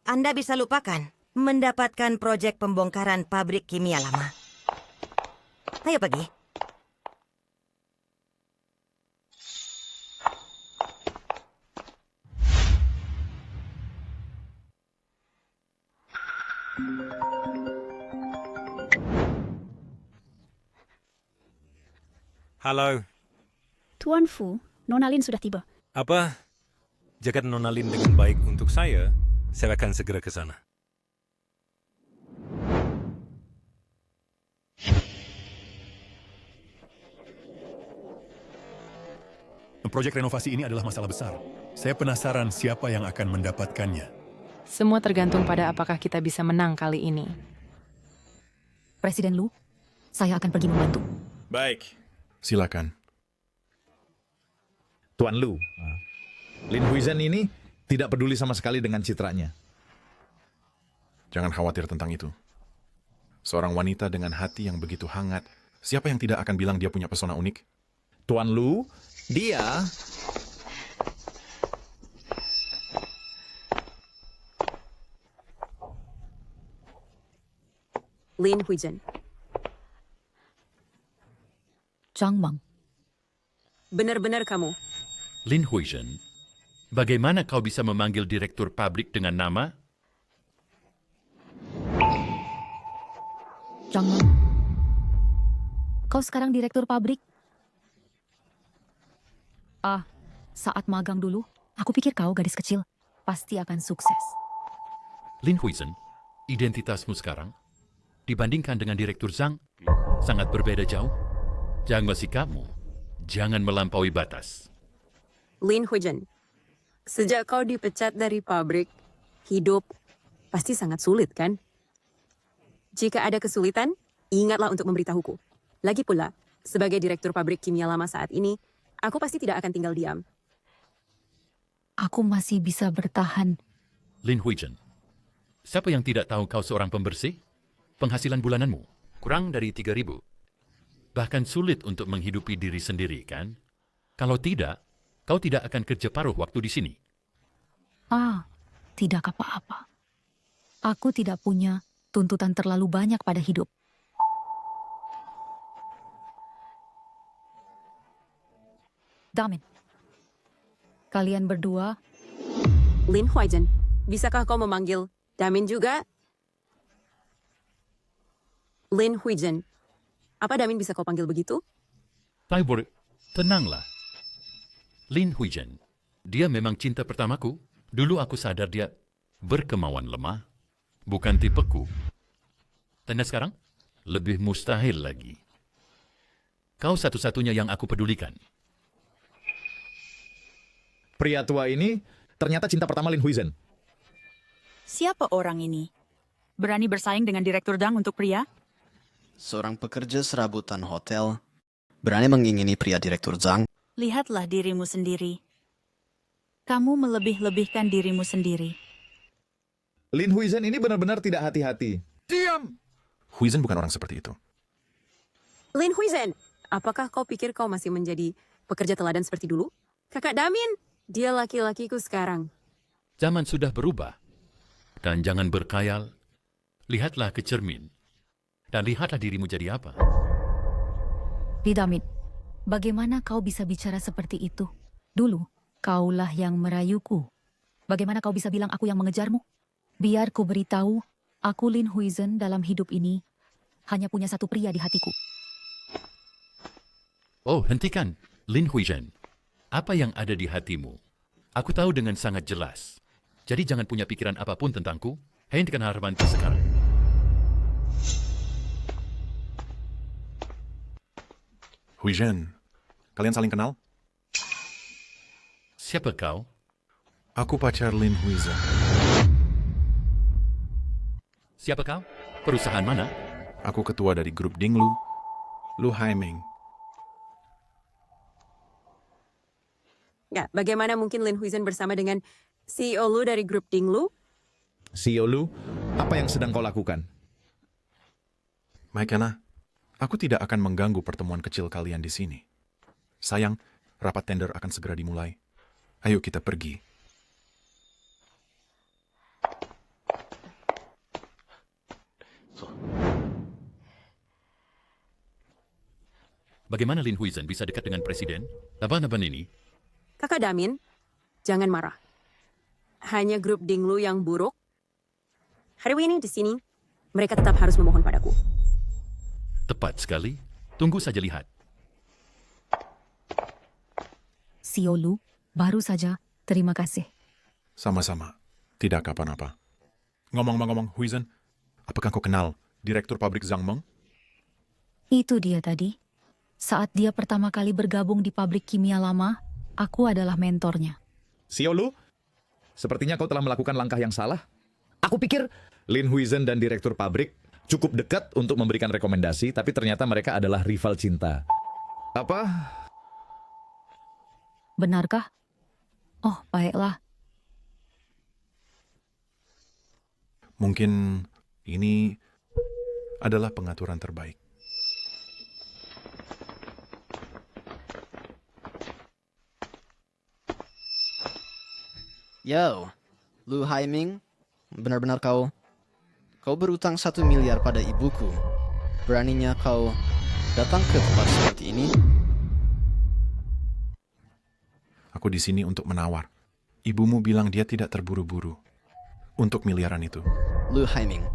Anda bisa lupakan mendapatkan proyek pembongkaran pabrik kimia lama. Ayo pergi. Halo. Tuan Fu, Nona Lin sudah tiba. Apa? Jika Nona Lin dengan baik untuk saya akan segera ke sana. Proyek renovasi ini adalah masalah besar. Saya penasaran siapa yang akan mendapatkannya. Semua tergantung pada apakah kita bisa menang kali ini. Presiden Lu, saya akan pergi membantu. Baik. Silakan. Tuan Lu, Lin Huizhen ini tidak peduli sama sekali dengan citranya. Jangan khawatir tentang itu. Seorang wanita dengan hati yang begitu hangat, siapa yang tidak akan bilang dia punya pesona unik? Tuan Lu, dia... Lin Huizhen. Zhang Mang. Benar-benar kamu. Lin Huizhen, bagaimana kau bisa memanggil direktur pabrik dengan nama? Zhang Mang. Kau sekarang direktur pabrik? Saat magang dulu, aku pikir kau gadis kecil. Pasti akan sukses. Lin Huizhen, identitasmu sekarang, dibandingkan dengan Direktur Zhang, sangat berbeda jauh. Jangan masih kamu, jangan melampaui batas. Lin Huizhen, sejak kau dipecat dari pabrik, hidup pasti sangat sulit, kan? Jika ada kesulitan, ingatlah untuk memberitahuku. Lagi pula, sebagai direktur pabrik kimia lama saat ini, aku pasti tidak akan tinggal diam. Aku masih bisa bertahan. Lin Huizhen, siapa yang tidak tahu kau seorang pembersih? Penghasilan bulananmu kurang dari 3.000. Bahkan sulit untuk menghidupi diri sendiri, kan? Kalau tidak, kau tidak akan kerja paruh waktu di sini. Tidak apa-apa. Aku tidak punya tuntutan terlalu banyak pada hidup. Damin. Kalian berdua... Lin Huizhen, bisakah kau memanggil Damin juga? Lin Huizhen, apa Damin bisa kau panggil begitu? Cyborg, tenanglah. Lin Huizhen, Dia memang cinta pertamaku. Dulu aku sadar dia berkemauan lemah, bukan tipeku. Dan sekarang, lebih mustahil lagi. Kau satu-satunya yang aku pedulikan. Pria tua ini ternyata cinta pertama Lin Huizen. Siapa orang ini? Berani bersaing dengan Direktur Zhang untuk pria? Seorang pekerja serabutan hotel berani mengingini pria Direktur Zhang. Lihatlah dirimu sendiri. Kamu melebih-lebihkan dirimu sendiri. Lin Huizen ini benar-benar tidak hati-hati. Diam! Huizen bukan orang seperti itu. Lin Huizen, apakah kau pikir kau masih menjadi pekerja teladan seperti dulu? Kakak Damin, dia laki-lakiku sekarang. Zaman sudah berubah. Dan jangan berkhayal. Lihatlah ke cermin. Dan lihatlah dirimu jadi apa. Ridamit, bagaimana kau bisa bicara seperti itu? Dulu, kaulah yang merayuku. Bagaimana kau bisa bilang aku yang mengejarmu? Biar ku beritahu, aku Lin Huizen dalam hidup ini hanya punya satu pria di hatiku. Oh, hentikan. Lin Huizen, apa yang ada di hatimu? Aku tahu dengan sangat jelas. Jadi jangan punya pikiran apapun tentangku. Hentikan harapanku sekarang. Huizen, kalian saling kenal? Siapa kau? Aku pacar Lin Huizen. Siapa kau? Perusahaan mana? Aku ketua dari grup Dinglu, Lu Haiming. Nggak, bagaimana mungkin Lin Huizen bersama dengan CEO Lu dari grup Dinglu? CEO Lu, apa yang sedang kau lakukan? Maikana, aku tidak akan mengganggu pertemuan kecil kalian di sini. Sayang, rapat tender akan segera dimulai. Ayo kita pergi. Bagaimana Lin Huizen bisa dekat dengan presiden? Laban-laban ini? Kakak Damin, jangan marah. Hanya grup Dinglu yang buruk. Hari ini di sini, mereka tetap harus memohon padaku. Tepat sekali. Tunggu saja lihat. Siolu, baru saja, terima kasih. Sama-sama. Tidak kapan-apa. Ngomong-ngomong, Huizen, apakah kau kenal direktur pabrik Zhang Meng? Itu dia tadi. Saat dia pertama kali bergabung di pabrik kimia lama, aku adalah mentornya. CEO Lu, sepertinya kau telah melakukan langkah yang salah. Aku pikir Lin Huizen dan direktur pabrik cukup dekat untuk memberikan rekomendasi, tapi ternyata mereka adalah rival cinta. Apa? Benarkah? Oh, baiklah. Mungkin ini adalah pengaturan terbaik. Yo, Lu Haiming, benar-benar kau berutang 1 miliar pada ibuku. Beraninya kau datang ke tempat seperti ini? Aku di sini untuk menawar. Ibumu bilang dia tidak terburu-buru untuk miliaran itu. Lu Haiming,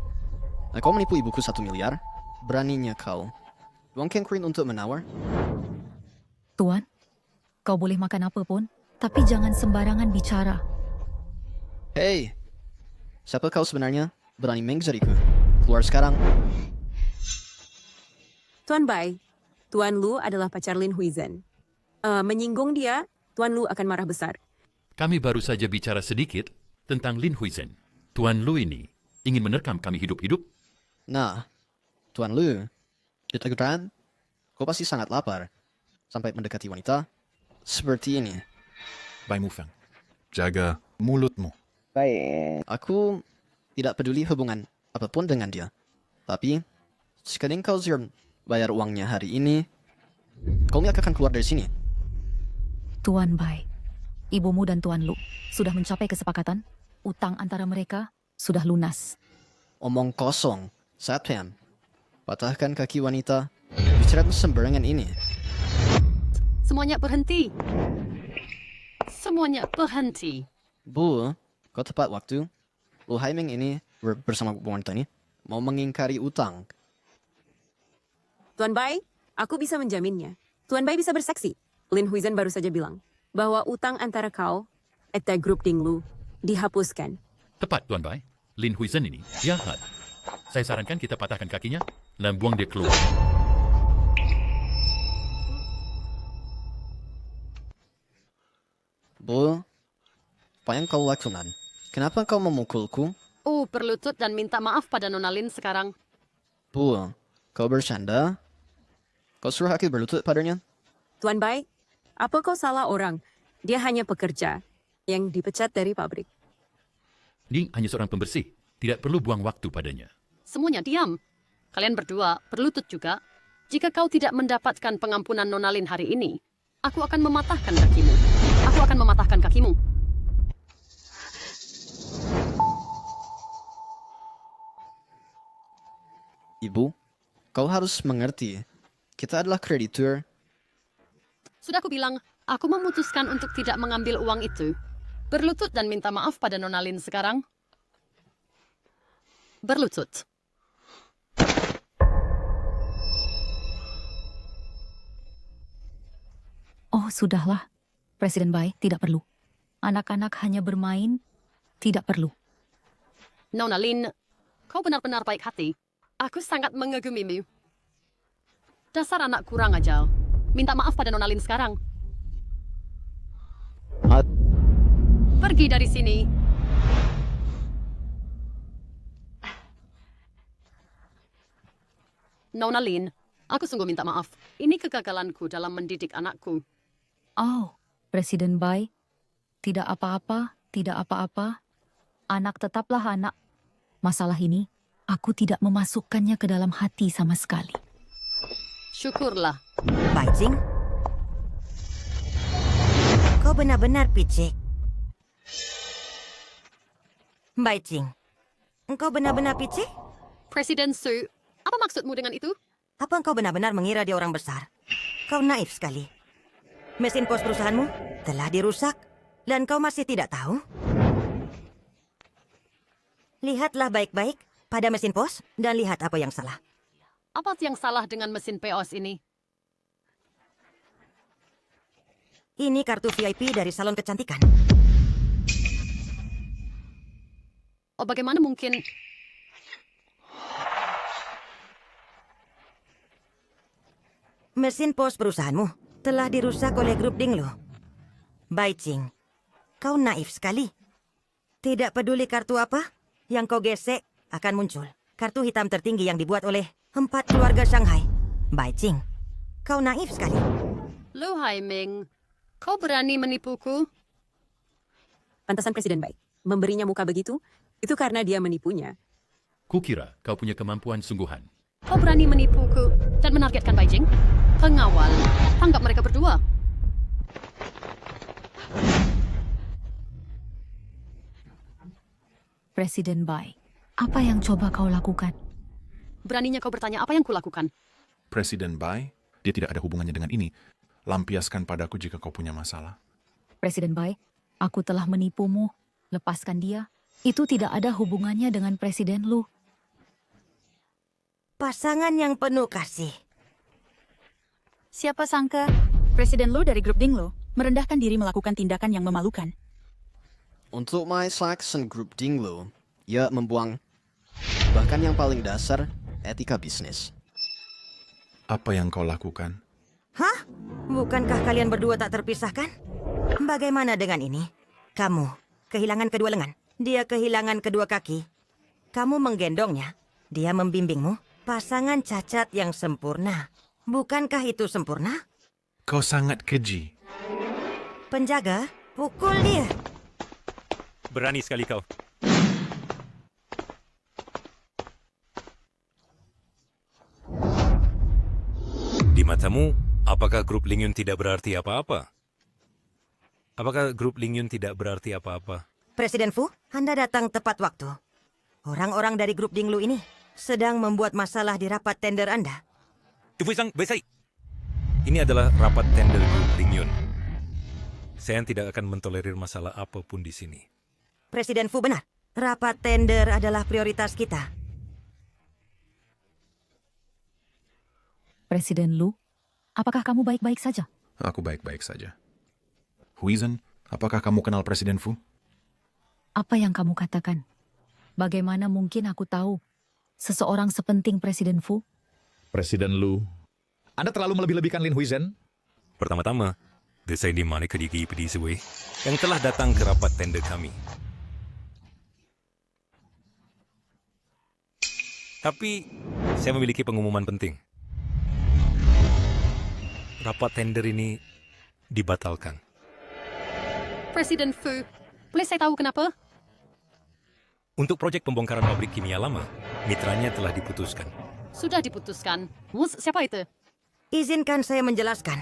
kau menipu ibuku 1 miliar? Beraninya kau Wang Kengkrin untuk menawar? Tuan, kau boleh makan apapun, tapi jangan sembarangan bicara. Hei, siapa kau sebenarnya? Berani menggeriku. Keluar sekarang. Tuan Bai, Tuan Lu adalah pacar Lin Huizen. Menyinggung dia, Tuan Lu akan marah besar. Kami baru saja bicara sedikit tentang Lin Huizen. Tuan Lu ini ingin menerkam kami hidup-hidup. Nah, Tuan Lu, itu kan, kau pasti sangat lapar sampai mendekati wanita seperti ini. Bai Mufeng, jaga mulutmu. Baik. Aku tidak peduli hubungan apapun dengan dia. Tapi, sekali kau bayar uangnya hari ini, kau akan keluar dari sini. Tuan Bai, ibumu dan Tuan Lu sudah mencapai kesepakatan. Utang antara mereka sudah lunas. Omong kosong, Satpam. Patahkan kaki wanita. Bicara sembarangan ini. Semuanya berhenti. Semuanya berhenti. Bu, kau tepat waktu. Lu Haiming ini bersama wanita ini mau mengingkari utang. Tuan Bai, aku bisa menjaminnya. Tuan Bai bisa bersaksi. Lin Huizen baru saja bilang bahwa utang antara kau Eta grup Dinglu dihapuskan. Tepat, Tuan Bai. Lin Huizhen ini jahat. Saya sarankan kita patahkan kakinya dan buang dia keluar. Bu, apa yang kau lakukan? Kenapa kau memukulku? Oh, berlutut dan minta maaf pada Nona Lin sekarang. Bu, kau bercanda? Kau suruh aku berlutut padanya? Tuan Bai, apa kau salah orang? Dia hanya pekerja yang dipecat dari pabrik. Dia hanya seorang pembersih. Tidak perlu buang waktu padanya. Semuanya diam. Kalian berdua berlutut juga. Jika kau tidak mendapatkan pengampunan Nona Lin hari ini, aku akan mematahkan kakimu. Aku akan mematahkan kakimu. Ibu, kau harus mengerti. Kita adalah kreditur. Sudah aku bilang, aku memutuskan untuk tidak mengambil uang itu. Berlutut dan minta maaf pada Nona Lin sekarang. Berlutut. Oh, sudahlah. Presiden Bai, tidak perlu. Anak-anak hanya bermain, tidak perlu. Nona Lin, kau benar-benar baik hati. Aku sangat mengagumimu. Dasar anak kurang ajar. Minta maaf pada Nona Lin sekarang. Pergi dari sini. Nona Lin, aku sungguh minta maaf. Ini kegagalanku dalam mendidik anakku. Oh, Presiden Bai, tidak apa-apa, tidak apa-apa. Anak tetaplah anak. Masalah ini, aku tidak memasukkannya ke dalam hati sama sekali. Syukurlah. Bai Jing, kau benar-benar picik. Bai Jing, engkau benar-benar picik? Presiden Su, apa maksudmu dengan itu? Apa engkau benar-benar mengira dia orang besar? Kau naif sekali. Mesin pos perusahaanmu telah dirusak dan kau masih tidak tahu? Lihatlah baik-baik pada mesin pos dan lihat apa yang salah. Apa yang salah dengan mesin POS ini? Ini kartu VIP dari salon kecantikan. Oh, bagaimana mungkin? Mesin pos perusahaanmu telah dirusak oleh grup Dinglu. Bai Jing, kau naif sekali. Tidak peduli kartu apa yang kau gesek akan muncul. Kartu hitam tertinggi yang dibuat oleh 4 keluarga Shanghai. Bai Jing, kau naif sekali. Lu Haiming, kau berani menipuku? Pantasan Presiden baik. Memberinya muka begitu, itu karena dia menipunya. Kukira kau punya kemampuan sungguhan. Kau berani menipuku dan menargetkan Beijing? Pengawal, tanggap mereka berdua. Presiden Bai, apa yang coba kau lakukan? Beraninya kau bertanya apa yang kulakukan? Presiden Bai, dia tidak ada hubungannya dengan ini. Lampiaskan padaku jika kau punya masalah. Presiden Bai, aku telah menipumu. Lepaskan dia. Itu tidak ada hubungannya dengan Presiden Lu. Pasangan yang penuh kasih. Siapa sangka Presiden Lu dari grup Dinglu merendahkan diri melakukan tindakan yang memalukan. Untuk My Saxon Group Dinglu, ia membuang bahkan yang paling dasar etika bisnis. Apa yang kau lakukan? Hah? Bukankah kalian berdua tak terpisahkan? Bagaimana dengan ini? Kamu kehilangan kedua lengan, dia kehilangan kedua kaki. Kamu menggendongnya, dia membimbingmu. Pasangan cacat yang sempurna. Bukankah itu sempurna? Kau sangat keji. Penjaga, pukul dia. Berani sekali kau. Di matamu, apakah grup Lingyun tidak berarti apa-apa? Apakah grup Lingyun tidak berarti apa-apa? Presiden Fu, Anda datang tepat waktu. Orang-orang dari grup Dinglu ini sedang membuat masalah di rapat tender Anda. Tufui-sang, Besai. Ini adalah rapat tender grup Lingyun. Saya tidak akan mentolerir masalah apapun di sini. Presiden Fu benar. Rapat tender adalah prioritas kita. Presiden Lu, apakah kamu baik-baik saja? Aku baik-baik saja. Huizhen, Apakah kamu kenal Presiden Fu? Apa yang kamu katakan? Bagaimana mungkin aku tahu seseorang sepenting Presiden Fu? Presiden Lu. Anda terlalu melebih-lebihkan Lin Huizhen. Pertama-tama, saya di mana kedigi pedi Sewei yang telah datang ke rapat tender kami. Tapi, saya memiliki pengumuman penting. Rapat tender ini dibatalkan. Presiden Fu, boleh saya tahu kenapa? Untuk proyek pembongkaran pabrik kimia lama, mitranya telah diputuskan. Sudah diputuskan. Siapa itu? Izinkan saya menjelaskan.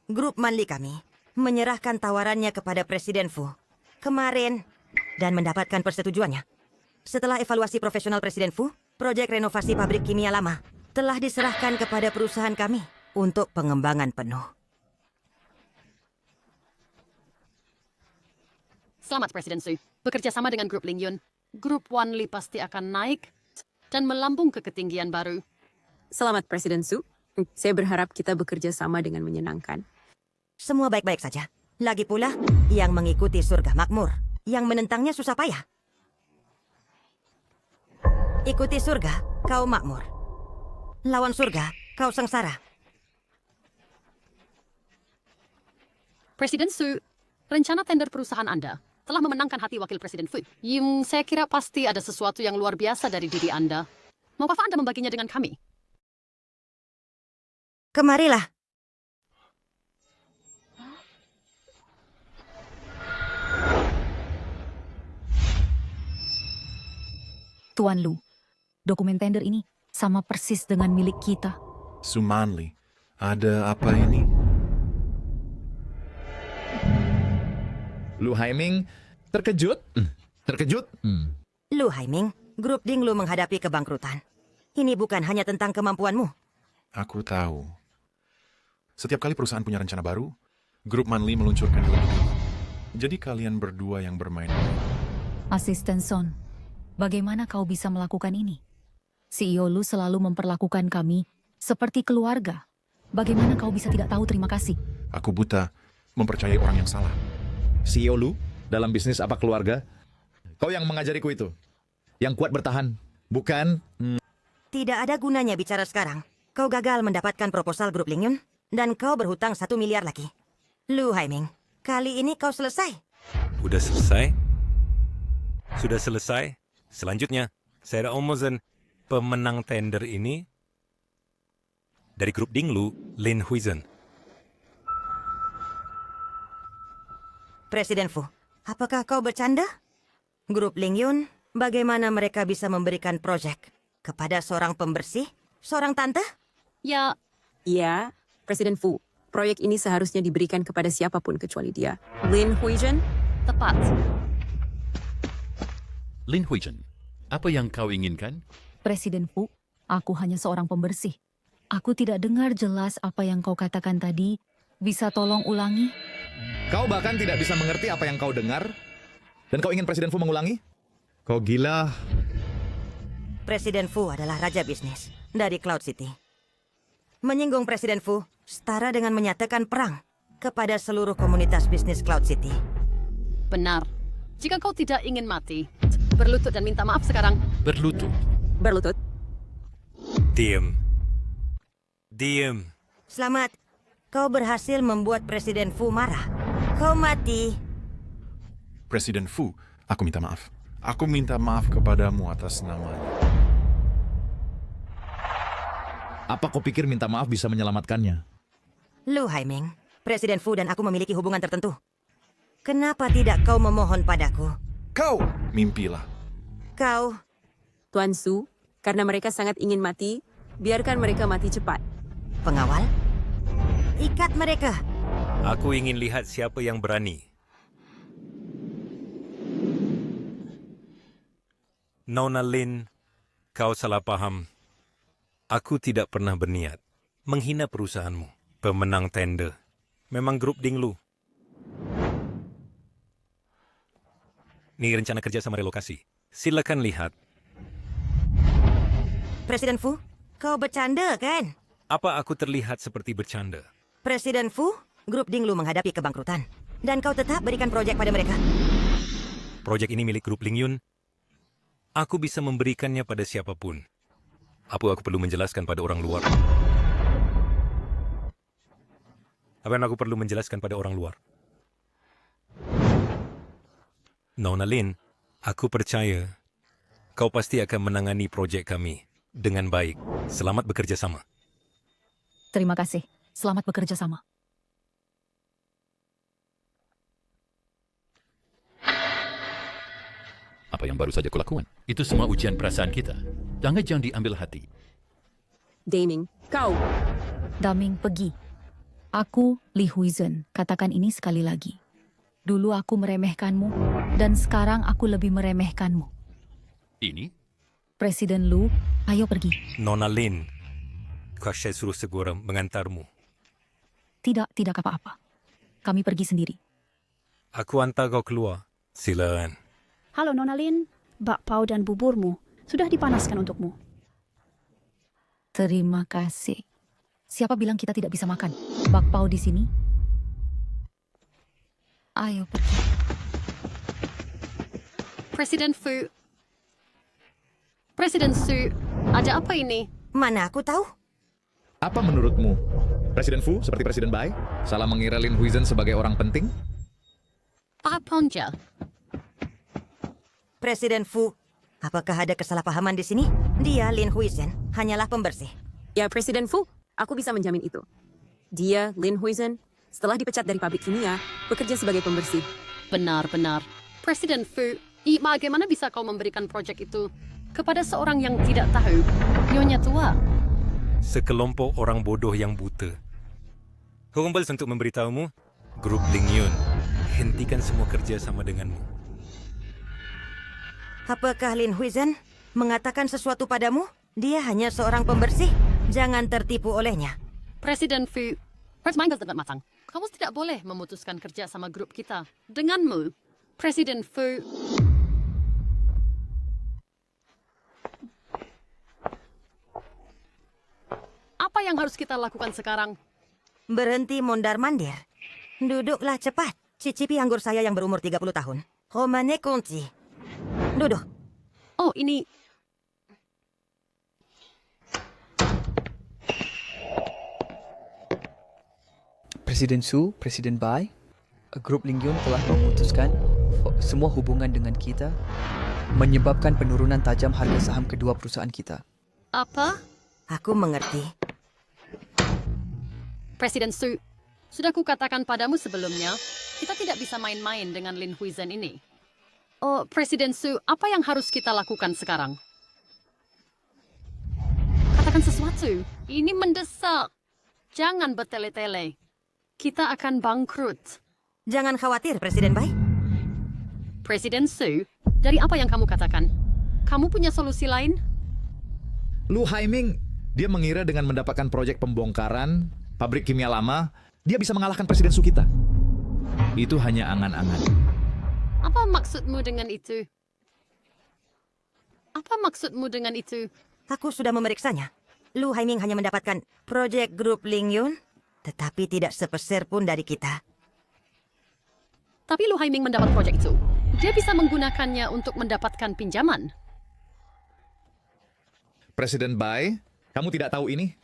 Grup Manli kami menyerahkan tawarannya kepada Presiden Fu kemarin dan mendapatkan persetujuannya. Setelah evaluasi profesional Presiden Fu, proyek renovasi pabrik kimia lama telah diserahkan kepada perusahaan kami untuk pengembangan penuh. Selamat Presiden Su. Bekerja sama dengan Grup Lingyun, Grup Wanli pasti akan naik dan melambung ke ketinggian baru. Selamat Presiden Su. Saya berharap kita bekerja sama dengan menyenangkan. Semua baik-baik saja. Lagi pula, yang mengikuti surga makmur, yang menentangnya susah payah. Ikuti surga, kau makmur. Lawan surga, kau sengsara. Presiden Su, rencana tender perusahaan Anda telah memenangkan hati Wakil Presiden Fu. Saya kira pasti ada sesuatu yang luar biasa dari diri Anda. Maukah Anda membaginya dengan kami? Kemarilah. Tuan Lu, dokumen tender ini sama persis dengan milik kita. Su Manli, ada apa ini? Lu Haiming terkejut? Terkejut? Lu Haiming, Grup Dinglu menghadapi kebangkrutan. Ini bukan hanya tentang kemampuanmu. Aku tahu. Setiap kali perusahaan punya rencana baru, Grup Manli meluncurkan lebih dulu. Jadi kalian berdua yang bermain. Asisten Son, bagaimana kau bisa melakukan ini? CEO Lu selalu memperlakukan kami seperti keluarga. Bagaimana kau bisa tidak tahu terima kasih? Aku buta mempercayai orang yang salah. CEO Lu dalam bisnis apa keluarga? Kau yang mengajariku itu. Yang kuat bertahan. Bukan... Tidak ada gunanya bicara sekarang. Kau gagal mendapatkan proposal Grup Lingyun, dan kau berhutang 1 miliar lagi. Lu Haiming, kali ini kau selesai. Udah selesai? Sudah selesai? Selanjutnya, saya Omozen, pemenang tender ini dari Grup Dinglu, Lin Huizhen. Presiden Fu, apakah kau bercanda? Grup Lingyun, bagaimana mereka bisa memberikan proyek kepada seorang pembersih, seorang tante? Ya. Ya, Presiden Fu. Proyek ini seharusnya diberikan kepada siapapun kecuali dia. Lin Huizhen? Tepat. Lin Huizhen, apa yang kau inginkan? Presiden Fu, aku hanya seorang pembersih. Aku tidak dengar jelas apa yang kau katakan tadi. Bisa tolong ulangi? Kau bahkan tidak bisa mengerti apa yang kau dengar? Dan kau ingin Presiden Fu mengulangi? Kau gila. Presiden Fu adalah raja bisnis dari Cloud City. Menyinggung Presiden Fu setara dengan menyatakan perang kepada seluruh komunitas bisnis Cloud City. Benar. Jika kau tidak ingin mati, berlutut dan minta maaf sekarang. Berlutut? Berlutut. Diam. Diam. Selamat. Kau berhasil membuat Presiden Fu marah. Kau mati. Presiden Fu, aku minta maaf. Aku minta maaf kepadamu atas namanya. Apa kau pikir minta maaf bisa menyelamatkannya? Lu Haiming, Presiden Fu dan aku memiliki hubungan tertentu. Kenapa tidak kau memohon padaku? Kau! Mimpilah. Kau... Tuan Su, karena mereka sangat ingin mati, biarkan mereka mati cepat. Pengawal? Ikat mereka. Aku ingin lihat siapa yang berani. Nona Lin, kau salah paham. Aku tidak pernah berniat menghina perusahaanmu. Pemenang tender memang Grup Dinglu. Ini rencana kerja sama relokasi. Silakan lihat. Presiden Fu, kau bercanda kan? Apa aku terlihat seperti bercanda? Presiden Fu, Grup Dinglu menghadapi kebangkrutan. dan kau tetap berikan proyek pada mereka. Proyek ini milik grup Lingyun. Aku bisa memberikannya pada siapapun. Apa aku perlu menjelaskan pada orang luar? Apa yang aku perlu menjelaskan pada orang luar? Nona Lin, aku percaya kau pasti akan menangani proyek kami dengan baik. Selamat bekerja sama. Terima kasih. Selamat bekerja sama. Apa yang baru saja kulakukan? Itu semua ujian perasaan kita. Jangan diambil hati. Daming, kau. Daming, pergi. Aku, Li Huizhen, katakan ini sekali lagi. Dulu aku meremehkanmu, dan sekarang aku lebih meremehkanmu. Ini? Presiden Lu, ayo pergi. Nona Lin, saya suruh segera mengantarmu. Tidak apa-apa. Kami pergi sendiri. Aku hantar kau keluar. Silakan. Halo Nona Lin, bakpao dan buburmu sudah dipanaskan untukmu. Terima kasih. Siapa bilang kita tidak bisa makan? Bakpao di sini? Ayo pergi. Presiden Fu. Presiden Su, ada apa ini? Mana aku tahu? Apa menurutmu? Presiden Fu seperti Presiden Bai? Salah mengira Lin Huizhen sebagai orang penting? Pak Ponja. Presiden Fu, apakah ada kesalahpahaman di sini? Dia, Lin Huizhen, hanyalah pembersih. Ya, Presiden Fu, aku bisa menjamin itu. Dia, Lin Huizhen, setelah dipecat dari pabrik kimia, bekerja sebagai pembersih. Benar. Presiden Fu, bagaimana bisa kau memberikan proyek itu kepada seorang yang tidak tahu? Nyonya tua. Sekelompok orang bodoh yang buta. Humbles untuk memberitahumu, grup Lingyun hentikan semua kerja sama denganmu. Apakah Lin Huizhen mengatakan sesuatu padamu? Dia hanya seorang pembersih. Jangan tertipu olehnya. Presiden Fu, permainan tempat matang. Kamu tidak boleh memutuskan kerja sama grup kita. Denganmu, Presiden Fu. Apa yang harus kita lakukan sekarang? Berhenti mondar-mandir. Duduklah cepat. Cicipi anggur saya yang berumur 30 tahun. Romane Conti. Duduk. Oh, ini... Presiden Su, Presiden Bai, grup Lingyun telah memutuskan semua hubungan dengan kita menyebabkan penurunan tajam harga saham kedua perusahaan kita. Apa? Aku mengerti. Presiden Su, sudah kukatakan padamu sebelumnya, kita tidak bisa main-main dengan Lin Huizhen ini. Oh, Presiden Su, apa yang harus kita lakukan sekarang? Katakan sesuatu. Ini mendesak. Jangan bertele-tele. Kita akan bangkrut. Jangan khawatir, Presiden Bai. Presiden Su, dari apa yang kamu katakan, kamu punya solusi lain? Lu Haiming, dia mengira dengan mendapatkan proyek pembongkaran pabrik kimia lama, dia bisa mengalahkan Presiden Su kita. Itu hanya angan-angan. Apa maksudmu dengan itu? Apa maksudmu dengan itu? Aku sudah memeriksanya. Lu Haiming hanya mendapatkan proyek grup Lingyun, tetapi tidak sepeser pun dari kita. Tapi Lu Haiming mendapat proyek itu. Dia bisa menggunakannya untuk mendapatkan pinjaman. Presiden Bai, kamu tidak tahu ini?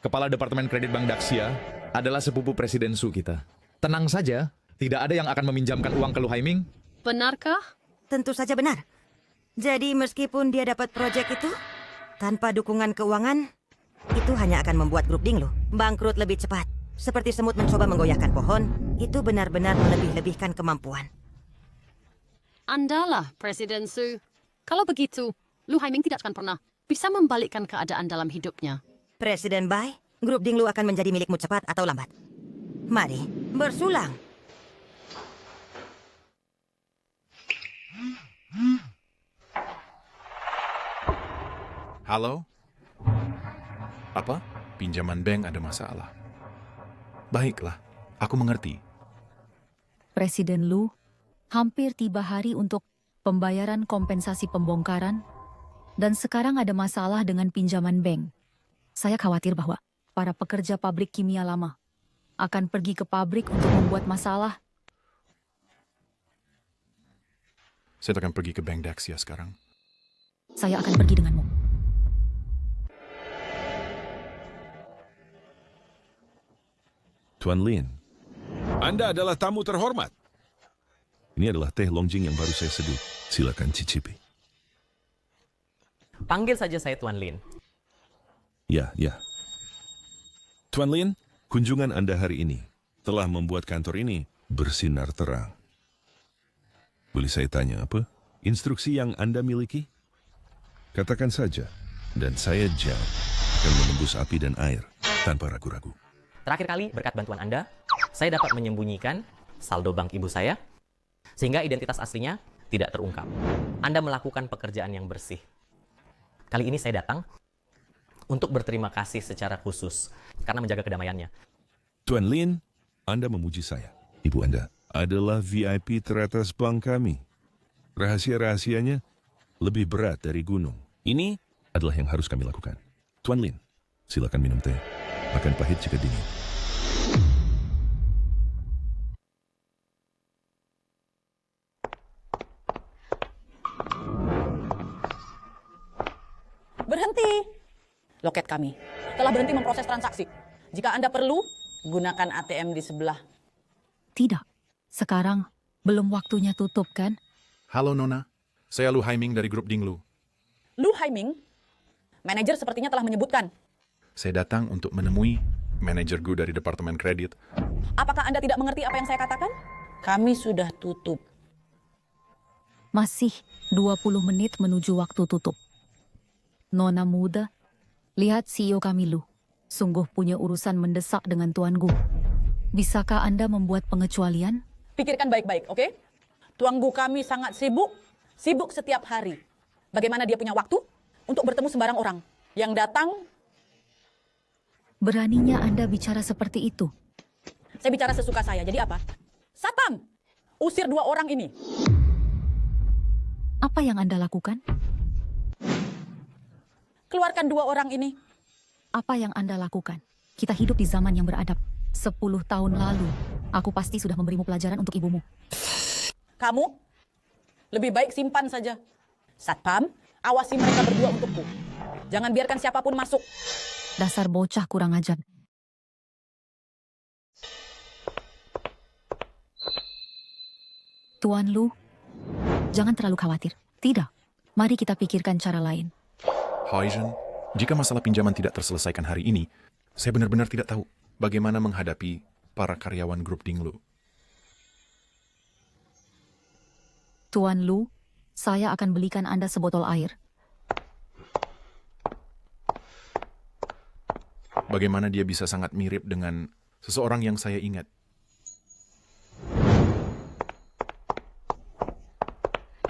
Kepala Departemen Kredit Bank Daxia adalah sepupu Presiden Su kita. Tenang saja, tidak ada yang akan meminjamkan uang ke Lu Haiming. Benarkah? Tentu saja benar. Jadi meskipun dia dapat proyek itu, tanpa dukungan keuangan, itu hanya akan membuat grup Dinglu bangkrut lebih cepat. Seperti semut mencoba menggoyahkan pohon, itu benar-benar melebih-lebihkan kemampuan. Andalah, Presiden Su. Kalau begitu, Lu Haiming tidak akan pernah bisa membalikkan keadaan dalam hidupnya. Presiden Bai, grup Dinglu akan menjadi milikmu cepat atau lambat. Mari, bersulang. Halo? Apa? Pinjaman bank ada masalah. Baiklah, aku mengerti. Presiden Lu, hampir tiba hari untuk pembayaran kompensasi pembongkaran, dan sekarang ada masalah dengan pinjaman bank. Saya khawatir bahwa para pekerja pabrik kimia lama akan pergi ke pabrik untuk membuat masalah Saya akan pergi ke Bank Dexia sekarang. Saya akan pergi denganmu. Tuan Lin, Anda adalah tamu terhormat. Ini adalah teh Longjing yang baru saya seduh. Silakan cicipi. Panggil saja saya Tuan Lin. Ya. Tuan Lin, kunjungan Anda hari ini telah membuat kantor ini bersinar terang. Boleh saya tanya apa? Instruksi yang Anda miliki? Katakan saja, dan saya jawab akan menembus api dan air tanpa ragu-ragu. Terakhir kali, berkat bantuan Anda, saya dapat menyembunyikan saldo bank ibu saya, sehingga identitas aslinya tidak terungkap. Anda melakukan pekerjaan yang bersih. Kali ini saya datang untuk berterima kasih secara khusus, karena menjaga kedamaiannya. Tuan Lin, Anda memuji saya. Ibu Anda adalah VIP teratas bank kami. Rahasia-rahasianya lebih berat dari gunung. Ini adalah yang harus kami lakukan. Tuan Lin, silakan minum teh. Akan pahit jika dingin. Berhenti. Loket kami telah berhenti memproses transaksi. Jika Anda perlu, gunakan ATM di sebelah. Tidak. Sekarang belum waktunya tutup, kan? Halo Nona, saya Lu Haiming dari grup Dinglu. Lu Haiming, manajer sepertinya telah menyebutkan. Saya datang untuk menemui manajer gue dari Departemen Kredit. Apakah Anda tidak mengerti apa yang saya katakan? Kami sudah tutup. Masih 20 menit menuju waktu tutup. Nona muda, lihat CEO kami Lu. Sungguh punya urusan mendesak dengan Tuan Gu. Bisakah Anda membuat pengecualian? Pikirkan baik-baik, oke? Tuan Gu kami sangat sibuk setiap hari. Bagaimana dia punya waktu untuk bertemu sembarang orang yang datang? Beraninya Anda bicara seperti itu? Saya bicara sesuka saya, jadi apa? Satpam, usir 2 orang ini. Apa yang Anda lakukan? Keluarkan 2 orang ini. Apa yang Anda lakukan? Kita hidup di zaman yang beradab. 10 tahun lalu, aku pasti sudah memberimu pelajaran untuk ibumu. Kamu, lebih baik simpan saja. Satpam, awasi mereka berdua untukku. Jangan biarkan siapapun masuk. Dasar bocah kurang ajar. Tuan Lu, jangan terlalu khawatir. Tidak, mari kita pikirkan cara lain. Haijun, jika masalah pinjaman tidak terselesaikan hari ini, saya benar-benar tidak tahu bagaimana menghadapi para karyawan grup Dinglu. Tuan Lu, saya akan belikan Anda sebotol air. Bagaimana dia bisa sangat mirip dengan seseorang yang saya ingat.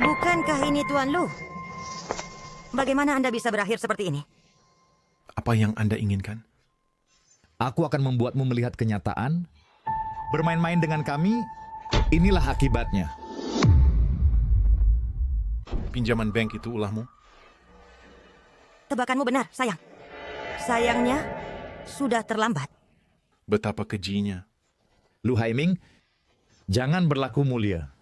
Bukankah ini Tuan Lu? Bagaimana Anda bisa berakhir seperti ini? Apa yang Anda inginkan? Aku akan membuatmu melihat kenyataan. Bermain-main dengan kami, inilah akibatnya. Pinjaman bank itu ulahmu? Tebakanmu benar, sayang. Sayangnya, sudah terlambat. Betapa kejinya. Lu Haiming, jangan berlaku mulia.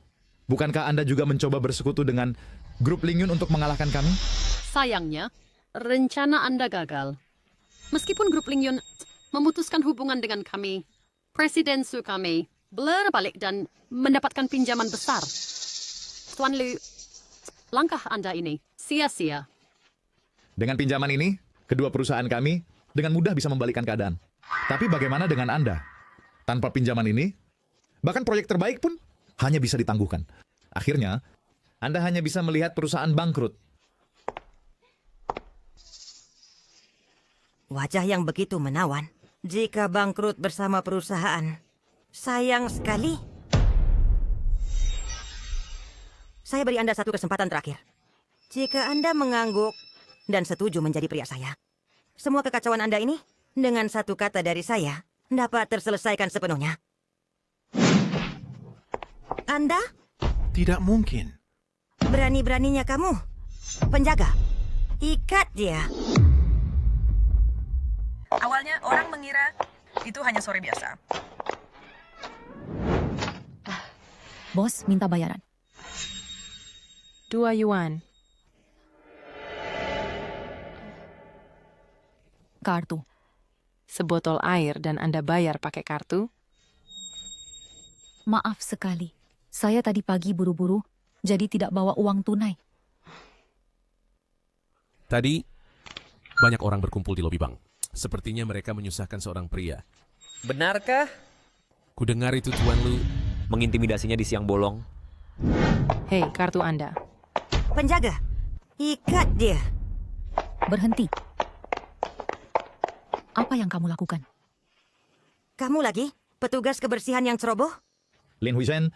Bukankah Anda juga mencoba bersekutu dengan grup Lingyun untuk mengalahkan kami? Sayangnya, rencana Anda gagal. Meskipun grup Lingyun memutuskan hubungan dengan kami, Presiden Su kami berbalik dan mendapatkan pinjaman besar. Tuan Lu, langkah Anda ini sia-sia. Dengan pinjaman ini, kedua perusahaan kami dengan mudah bisa membalikkan keadaan. Tapi bagaimana dengan Anda? Tanpa pinjaman ini, bahkan proyek terbaik pun hanya bisa ditangguhkan. Akhirnya, Anda hanya bisa melihat perusahaan bangkrut. Wajah yang begitu menawan. Jika bangkrut bersama perusahaan, sayang sekali. Saya beri Anda satu kesempatan terakhir. Jika Anda mengangguk dan setuju menjadi pria saya, semua kekacauan Anda ini dengan satu kata dari saya dapat terselesaikan sepenuhnya. Anda? Tidak mungkin. Berani-beraninya kamu. Penjaga, ikat dia. Awalnya orang mengira itu hanya sore biasa. Bos minta bayaran. 2 yuan. Kartu. Sebotol air dan Anda bayar pakai kartu? Maaf sekali. Saya tadi pagi buru-buru, jadi tidak bawa uang tunai. Tadi, banyak orang berkumpul di lobi bank. Sepertinya mereka menyusahkan seorang pria. Benarkah? Kudengar itu Tuan Lu mengintimidasinya di siang bolong. Hei, kartu Anda. Penjaga, ikat dia. Berhenti. Apa yang kamu lakukan? Kamu lagi? Petugas kebersihan yang ceroboh? Lin Huizhen,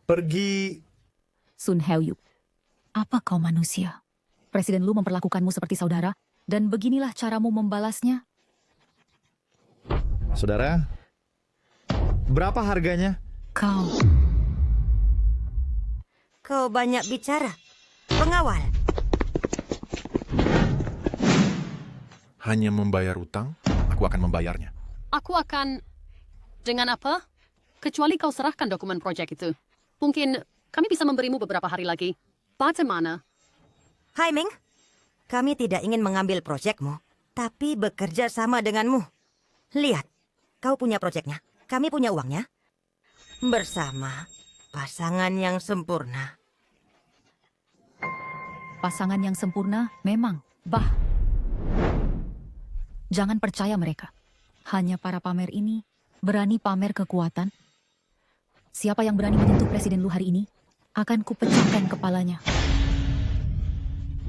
pergi. Sun Heo-yuk, apa kau manusia? Presiden Lu memperlakukanmu seperti saudara, dan beginilah caramu membalasnya? Saudara, berapa harganya? Kau banyak bicara. Pengawal. Hanya membayar utang, aku akan membayarnya. Aku akan... Dengan apa? Kecuali kau serahkan dokumen proyek itu. Mungkin kami bisa memberimu beberapa hari lagi. Bagaimana? Hai Ming, kami tidak ingin mengambil proyekmu, tapi bekerja sama denganmu. Lihat, kau punya proyeknya, kami punya uangnya. Bersama pasangan yang sempurna. Pasangan yang sempurna memang, Jangan percaya mereka. Hanya para pamer ini berani pamer kekuatan. Siapa yang berani menyentuh Presiden Lu hari ini, akan kupecahkan kepalanya.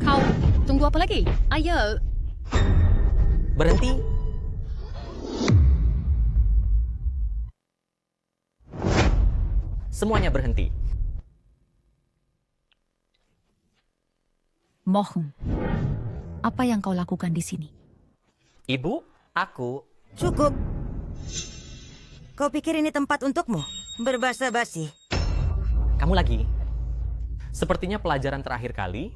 Kau tunggu apa lagi? Ayo. Berhenti. Semuanya berhenti. Mohon. Apa yang kau lakukan di sini? Ibu, aku... Cukup. Kau pikir ini tempat untukmu? Berbasa-basi. Kamu lagi. Sepertinya pelajaran terakhir kali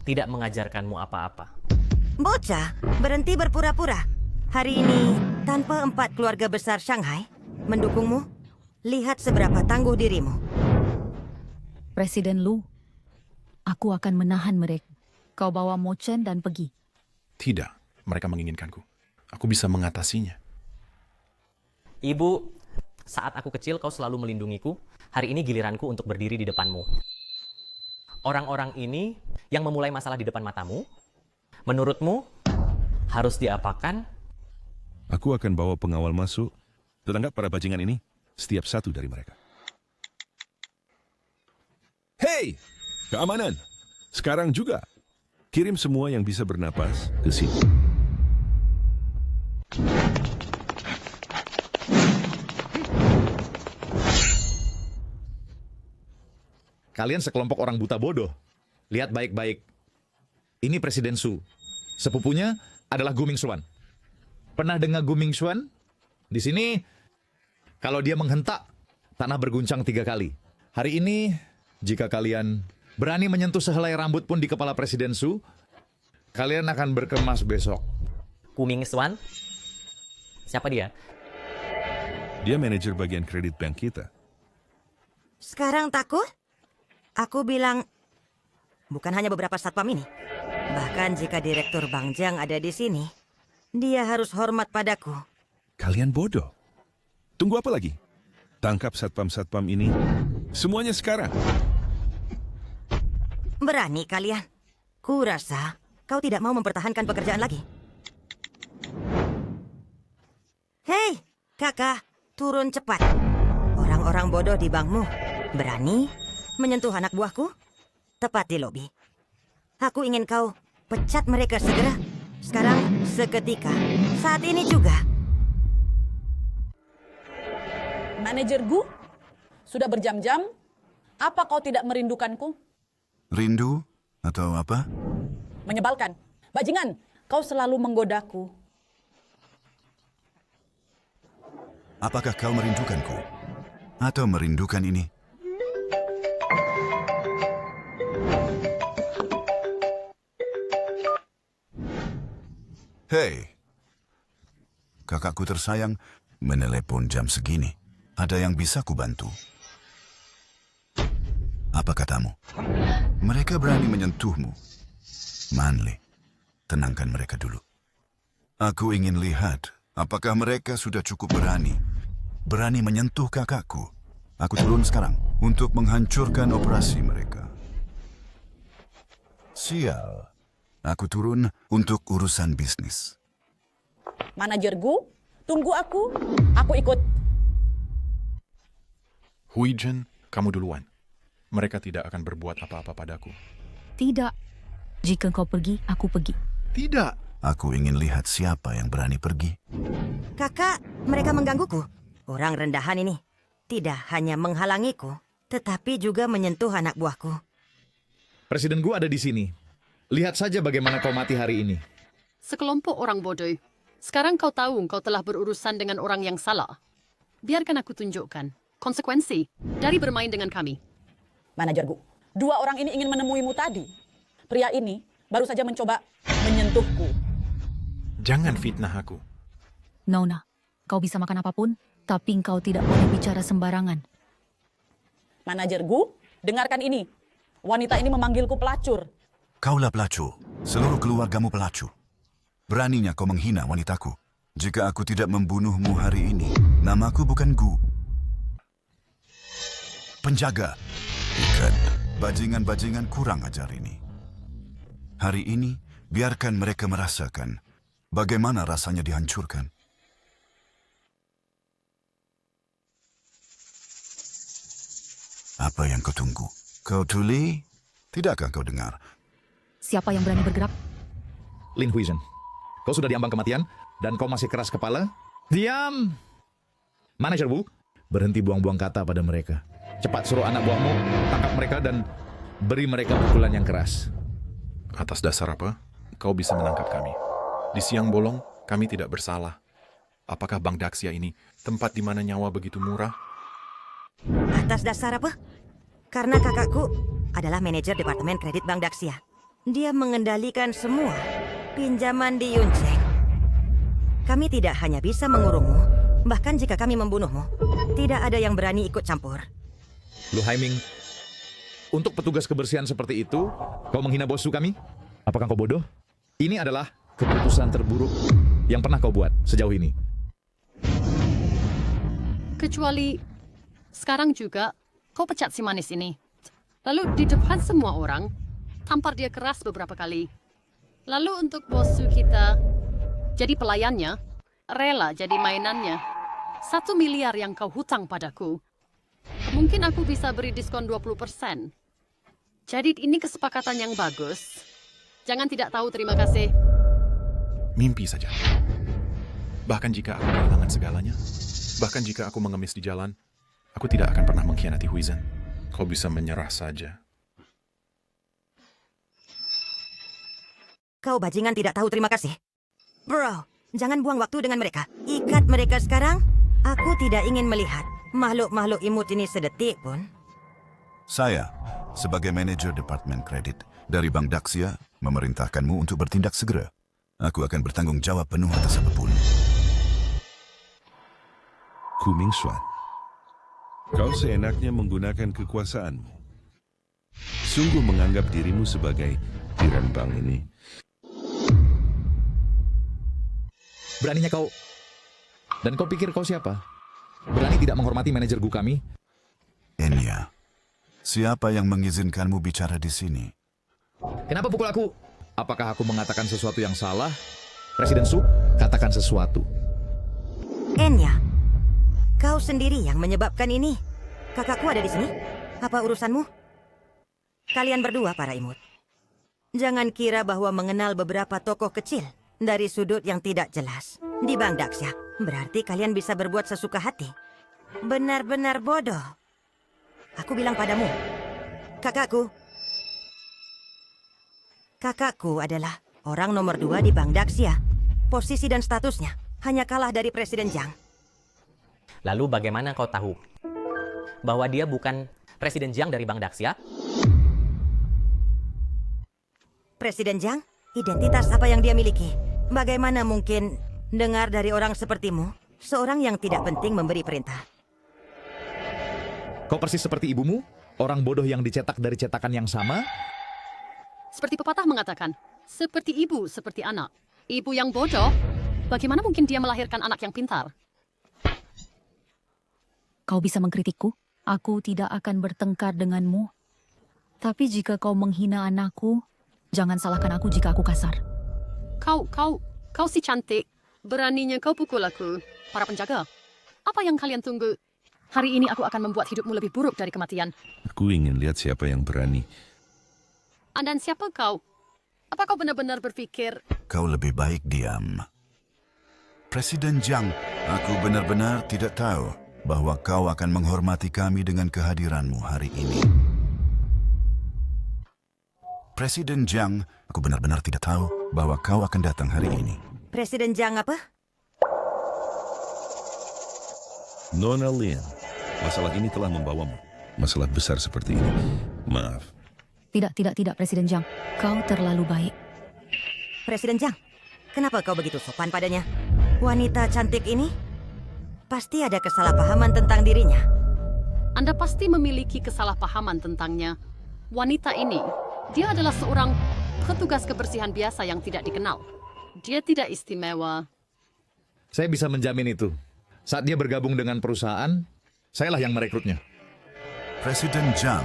tidak mengajarkanmu apa-apa. Bocah, berhenti berpura-pura. Hari ini, tanpa 4 keluarga besar Shanghai mendukungmu, lihat seberapa tangguh dirimu. Presiden Lu, aku akan menahan mereka. Kau bawa Mo Chen dan pergi. Tidak, mereka menginginkanku. Aku bisa mengatasinya. Ibu, saat aku kecil kau selalu melindungiku. Hari ini giliranku untuk berdiri di depanmu. Orang-orang ini yang memulai masalah di depan matamu, menurutmu harus diapakan? Aku akan bawa pengawal masuk. Tetanggap para bajingan ini, setiap satu dari mereka. Hei, keamanan. Sekarang juga. Kirim semua yang bisa bernapas ke sini. Kalian sekelompok orang buta bodoh. Lihat baik-baik. Ini Presiden Su. Sepupunya adalah Gu Mingxuan. Pernah dengar Gu Mingxuan? Di sini, kalau dia menghentak, tanah berguncang 3 kali. Hari ini, jika kalian berani menyentuh sehelai rambut pun di kepala Presiden Su, kalian akan berkemas besok. Gu Mingxuan? Siapa dia? Dia manajer bagian kredit bank kita. Sekarang takut? Aku bilang, bukan hanya beberapa satpam ini. Bahkan jika Direktur Bang Jiang ada di sini, dia harus hormat padaku. Kalian bodoh. Tunggu apa lagi? Tangkap satpam-satpam ini. Semuanya sekarang. Berani kalian? Kurasa kau tidak mau mempertahankan pekerjaan lagi. Hei, kakak, turun cepat. Orang-orang bodoh di bankmu berani menyentuh anak buahku? Tepat di lobi. Aku ingin kau pecat mereka segera. Sekarang, seketika. Saat ini juga. Manajer Gu, sudah berjam-jam. Apa kau tidak merindukanku? Rindu? Atau apa? Menyebalkan. Bajingan, kau selalu menggodaku. Apakah kau merindukanku? Atau merindukan ini? Hei, kakakku tersayang menelepon jam segini. Ada yang bisa kubantu? Apa katamu? Mereka berani menyentuhmu. Manly, tenangkan mereka dulu. Aku ingin lihat apakah mereka sudah cukup berani menyentuh kakakku. Aku turun sekarang untuk menghancurkan operasi mereka. Sial, aku turun untuk urusan bisnis. Manajer Gu, tunggu aku. Aku ikut. Huijen, kamu duluan. Mereka tidak akan berbuat apa-apa padaku. Tidak. Jika kau pergi, aku pergi. Tidak. Aku ingin lihat siapa yang berani pergi. Kakak, mereka menggangguku. Orang rendahan ini tidak hanya menghalangiku, tetapi juga menyentuh anak buahku. Presiden gua ada di sini. Lihat saja bagaimana kau mati hari ini. Sekelompok orang bodoh. Sekarang kau tahu kau telah berurusan dengan orang yang salah. Biarkan aku tunjukkan konsekuensi dari bermain dengan kami. Manajer Gu, 2 orang ini ingin menemuimu tadi. Pria ini baru saja mencoba menyentuhku. Jangan fitnah aku. Nona, kau bisa makan apapun, tapi kau tidak boleh bicara sembarangan. Manajer Gu, dengarkan ini. Wanita ini memanggilku pelacur. Kaulah pelacur. Seluruh keluargamu pelacur. Beraninya kau menghina wanitaku. Jika aku tidak membunuhmu hari ini, namaku bukan Gu. Penjaga. Ikat. Bajingan-bajingan kurang ajar ini. Hari ini, biarkan mereka merasakan bagaimana rasanya dihancurkan. Apa yang kau tunggu? Kau tuli? Tidakkah kau dengar? Siapa yang berani bergerak? Lin Huizen, kau sudah diambang kematian dan kau masih keras kepala? Diam! Manajer Bu, berhenti buang-buang kata pada mereka. Cepat suruh anak buahmu, tangkap mereka dan beri mereka pukulan yang keras. Atas dasar apa kau bisa menangkap kami? Di siang bolong, kami tidak bersalah. Apakah Bank Daxia ini tempat di mana nyawa begitu murah? Atas dasar apa? Karena kakakku adalah manajer Departemen Kredit Bank Daxia. Dia mengendalikan semua pinjaman di Yunceng. Kami tidak hanya bisa mengurungmu, bahkan jika kami membunuhmu, tidak ada yang berani ikut campur. Lu Haiming, untuk petugas kebersihan seperti itu, kau menghina bosku kami? Apakah kau bodoh? Ini adalah keputusan terburuk yang pernah kau buat sejauh ini. Kecuali sekarang juga kau pecat si manis ini. Lalu di depan semua orang, tampar dia keras beberapa kali. Lalu untuk bosku kita jadi pelayannya, rela jadi mainannya. 1 miliar yang kau hutang padaku. Mungkin aku bisa beri diskon 20%. Jadi ini kesepakatan yang bagus. Jangan tidak tahu terima kasih. Mimpi saja. Bahkan jika aku kehilangan segalanya, bahkan jika aku mengemis di jalan, aku tidak akan pernah mengkhianati Huizen. Kau bisa menyerah saja. Kau bajingan tidak tahu terima kasih. Bro, jangan buang waktu dengan mereka. Ikat mereka sekarang. Aku tidak ingin melihat makhluk-makhluk imut ini sedetik pun. Saya, sebagai manajer Departemen Kredit dari Bank Daxia, memerintahkanmu untuk bertindak segera. Aku akan bertanggung jawab penuh atas apapun. Ku Mingxuan, kau seenaknya menggunakan kekuasaanmu. Sungguh menganggap dirimu sebagai tiran bank ini. Beraninya kau. Dan kau pikir kau siapa? Berani tidak menghormati manajer Gu kami? Enya, siapa yang mengizinkanmu bicara di sini? Kenapa pukul aku? Apakah aku mengatakan sesuatu yang salah? Presiden Su, katakan sesuatu. Enya, kau sendiri yang menyebabkan ini. Kakakku ada di sini. Apa urusanmu? Kalian berdua para imut. Jangan kira bahwa mengenal beberapa tokoh kecil dari sudut yang tidak jelas di Bank Daxia berarti kalian bisa berbuat sesuka hati. Benar-benar bodoh. Aku bilang padamu, kakakku adalah orang nomor 2 di Bank Daxia. Posisi dan statusnya hanya kalah dari Presiden Jiang. Lalu bagaimana kau tahu bahwa dia bukan Presiden Jiang dari Bank Daxia? Presiden Jiang, identitas apa yang dia miliki? Bagaimana mungkin dengar dari orang sepertimu, seorang yang tidak penting memberi perintah? Kau persis seperti ibumu orang bodoh yang dicetak dari cetakan yang sama? Seperti pepatah mengatakan, seperti ibu, seperti anak. Ibu yang bodoh, bagaimana mungkin dia melahirkan anak yang pintar? Kau bisa mengkritikku, aku tidak akan bertengkar denganmu. Tapi jika kau menghina anakku, jangan salahkan aku jika aku kasar. Kau si cantik. Beraninya kau pukul aku, para penjaga. Apa yang kalian tunggu? Hari ini aku akan membuat hidupmu lebih buruk dari kematian. Aku ingin lihat siapa yang berani. Dan siapa kau? Apa kau benar-benar berpikir? Kau lebih baik diam. Presiden Jiang, aku benar-benar tidak tahu bahwa kau akan menghormati kami dengan kehadiranmu hari ini. Presiden Jiang, aku benar-benar tidak tahu bahwa kau akan datang hari ini. Presiden Jiang apa? Nona Lin, masalah ini telah membawamu. Masalah besar seperti ini. Maaf. Tidak, Presiden Jiang. Kau terlalu baik. Presiden Jiang, kenapa kau begitu sopan padanya? Wanita cantik ini pasti ada kesalahpahaman tentang dirinya. Anda pasti memiliki kesalahpahaman tentangnya. Wanita ini, dia adalah seorang petugas kebersihan biasa yang tidak dikenal. Dia tidak istimewa. Saya bisa menjamin itu. Saat dia bergabung dengan perusahaan, sayalah yang merekrutnya. Presiden Jiang,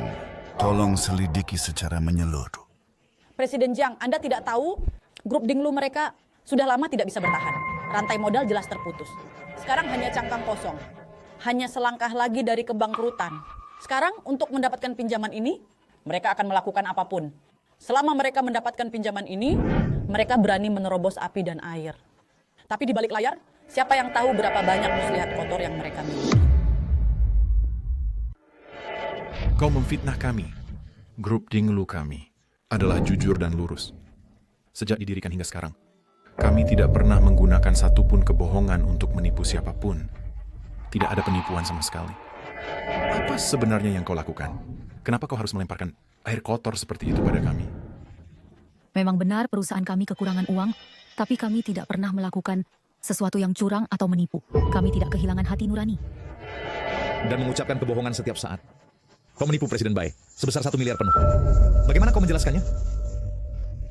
tolong selidiki secara menyeluruh. Presiden Jiang, Anda tidak tahu grup Dinglu mereka sudah lama tidak bisa bertahan. Rantai modal jelas terputus. Sekarang hanya cangkang kosong. Hanya selangkah lagi dari kebangkrutan. Sekarang untuk mendapatkan pinjaman ini, mereka akan melakukan apapun. Selama mereka mendapatkan pinjaman ini, mereka berani menerobos api dan air. Tapi di balik layar, siapa yang tahu berapa banyak muslihat kotor yang mereka miliki? Kau memfitnah kami. Grup Dinglu kami adalah jujur dan lurus. Sejak didirikan hingga sekarang, kami tidak pernah menggunakan satupun kebohongan untuk menipu siapapun. Tidak ada penipuan sama sekali. Apa sebenarnya yang kau lakukan? Kenapa kau harus melemparkan air kotor seperti itu pada kami? Memang benar perusahaan kami kekurangan uang, tapi kami tidak pernah melakukan sesuatu yang curang atau menipu. Kami tidak kehilangan hati nurani. Dan mengucapkan kebohongan setiap saat. Kau menipu Presiden Bai sebesar 1 miliar penuh. Bagaimana kau menjelaskannya?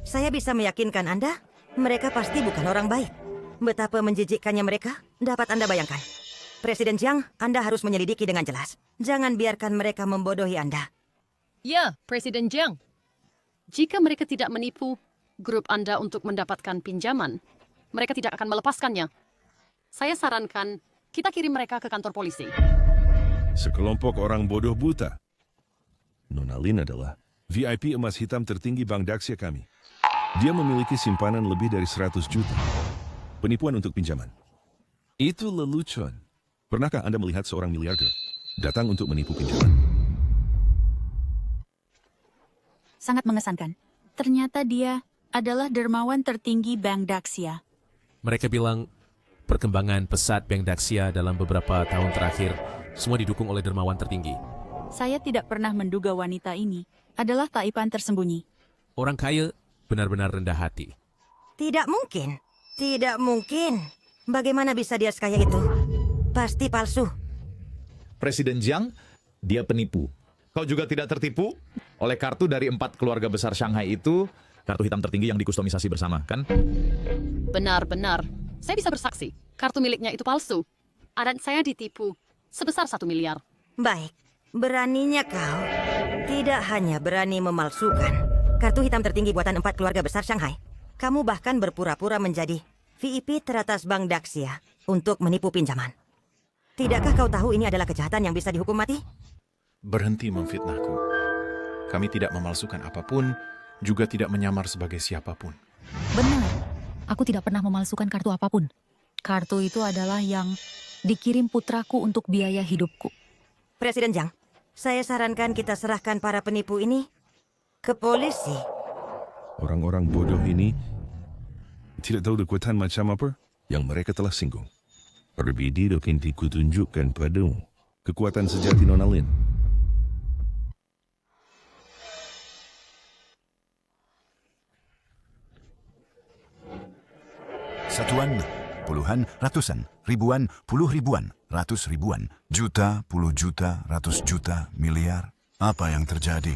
Saya bisa meyakinkan Anda, mereka pasti bukan orang baik. Betapa menjijikkannya mereka, dapat Anda bayangkan. Presiden Jiang, Anda harus menyelidiki dengan jelas. Jangan biarkan mereka membodohi Anda. Ya, Presiden Jiang. Jika mereka tidak menipu grup Anda untuk mendapatkan pinjaman, mereka tidak akan melepaskannya. Saya sarankan kita kirim mereka ke kantor polisi. Sekelompok orang bodoh buta. Nona Lin adalah VIP emas hitam tertinggi Bank Daxia kami. Dia memiliki simpanan lebih dari 100 juta. Penipuan untuk pinjaman. Itu lelucon. Pernahkah Anda melihat seorang miliarder datang untuk menipu pinjaman? Sangat mengesankan. Ternyata dia adalah dermawan tertinggi Bank Daxia. Mereka bilang perkembangan pesat Bank Daxia dalam beberapa tahun terakhir semua didukung oleh dermawan tertinggi. Saya tidak pernah menduga wanita ini adalah taipan tersembunyi. Orang kaya benar-benar rendah hati. Tidak mungkin. Tidak mungkin. Bagaimana bisa dia sekaya itu? Pasti palsu. Presiden Jiang, dia penipu. Kau juga tidak tertipu oleh kartu dari 4 keluarga besar Shanghai itu, kartu hitam tertinggi yang dikustomisasi bersama, kan? Benar-benar. Saya bisa bersaksi. Kartu miliknya itu palsu. Dan saya ditipu sebesar 1 miliar. Baik. Beraninya kau. Tidak hanya berani memalsukan kartu hitam tertinggi buatan 4 keluarga besar Shanghai. Kamu bahkan berpura-pura menjadi VIP teratas Bank Daxia untuk menipu pinjaman. Tidakkah kau tahu ini adalah kejahatan yang bisa dihukum mati? Berhenti memfitnahku. Kami tidak memalsukan apapun, juga tidak menyamar sebagai siapapun. Benar. Aku tidak pernah memalsukan kartu apapun. Kartu itu adalah yang dikirim putraku untuk biaya hidupku. Presiden Jiang, saya sarankan kita serahkan para penipu ini ke polisi. Orang-orang bodoh ini tidak tahu kekuatan macam apa yang mereka telah singgung. Berbeda dengan kutunjukkan padamu kekuatan sejati Nona Lin. Satuan, puluhan, ratusan, ribuan, puluh ribuan, ratus ribuan, juta, puluh juta, ratus juta, miliar. Apa yang terjadi?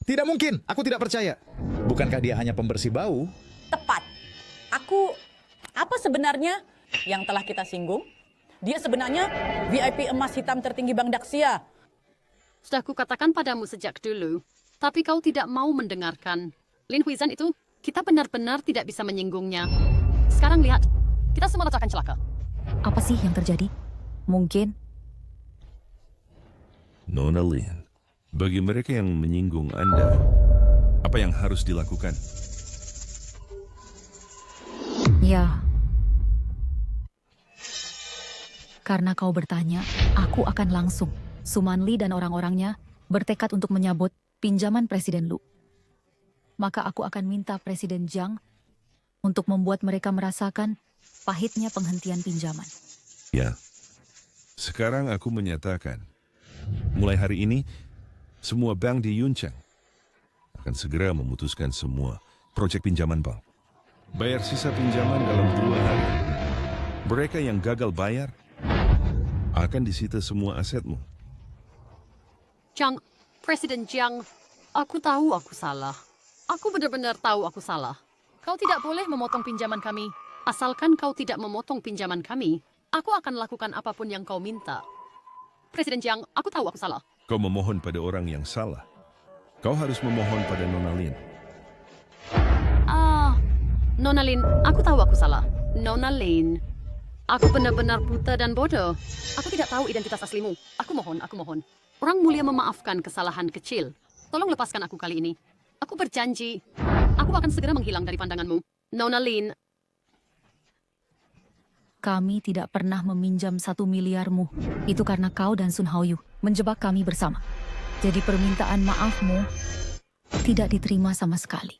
Tidak mungkin, aku tidak percaya. Bukankah dia hanya pembersih bau? Tepat. Apa sebenarnya yang telah kita singgung? Dia sebenarnya VIP emas hitam tertinggi Bank Daxia. Sudah kukatakan padamu sejak dulu, tapi kau tidak mau mendengarkan. Lin Huizan itu, kita benar-benar tidak bisa menyinggungnya. Sekarang lihat, kita semua akan celaka. Apa sih yang terjadi? Mungkin Nona Lin, bagi mereka yang menyinggung Anda, apa yang harus dilakukan? ya. Karena kau bertanya, aku akan langsung. Sumanli dan orang-orangnya bertekad untuk menyabot pinjaman Presiden Lu. Maka aku akan minta Presiden Jiang untuk membuat mereka merasakan pahitnya penghentian pinjaman. Ya, sekarang aku menyatakan, mulai hari ini, semua bank di Yuncheng akan segera memutuskan semua proyek pinjaman bank. Bayar sisa pinjaman dalam 2 hari. Mereka yang gagal bayar akan disita semua asetmu. Jiang, Presiden Jiang, aku tahu aku salah. Aku benar-benar tahu aku salah. Kau tidak boleh memotong pinjaman kami. Asalkan kau tidak memotong pinjaman kami, aku akan lakukan apapun yang kau minta. Presiden Jiang, aku tahu aku salah. Kau memohon pada orang yang salah. Kau harus memohon pada Nona Lin. Nona Lin, aku tahu aku salah. Nona Lin, aku benar-benar buta dan bodoh. Aku tidak tahu identitas aslimu. Aku mohon. Orang mulia memaafkan kesalahan kecil. Tolong lepaskan aku kali ini. Aku berjanji, aku akan segera menghilang dari pandanganmu. Nona Lin. Kami tidak pernah meminjam 1 miliarmu. Itu karena kau dan Sun Haoyu menjebak kami bersama. Jadi permintaan maafmu tidak diterima sama sekali.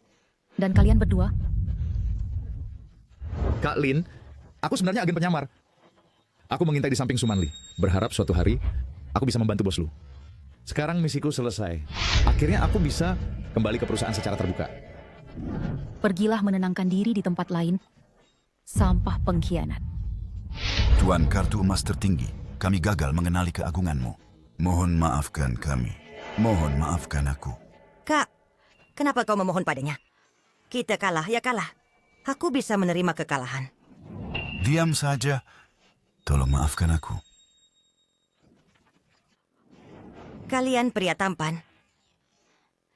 Dan kalian berdua? Kak Lin, aku sebenarnya agen penyamar. Aku mengintai di samping Sumanli, berharap suatu hari aku bisa membantu bos Lu. Sekarang misiku selesai. Akhirnya aku bisa kembali ke perusahaan secara terbuka. Pergilah menenangkan diri di tempat lain. Sampah pengkhianat. Tuan kartu emas tertinggi, kami gagal mengenali keagunganmu. Mohon maafkan kami. Mohon maafkan aku. Kak, kenapa kau memohon padanya? Kita kalah, ya kalah. Aku bisa menerima kekalahan. Diam saja. Tolong maafkan aku. Kalian pria tampan.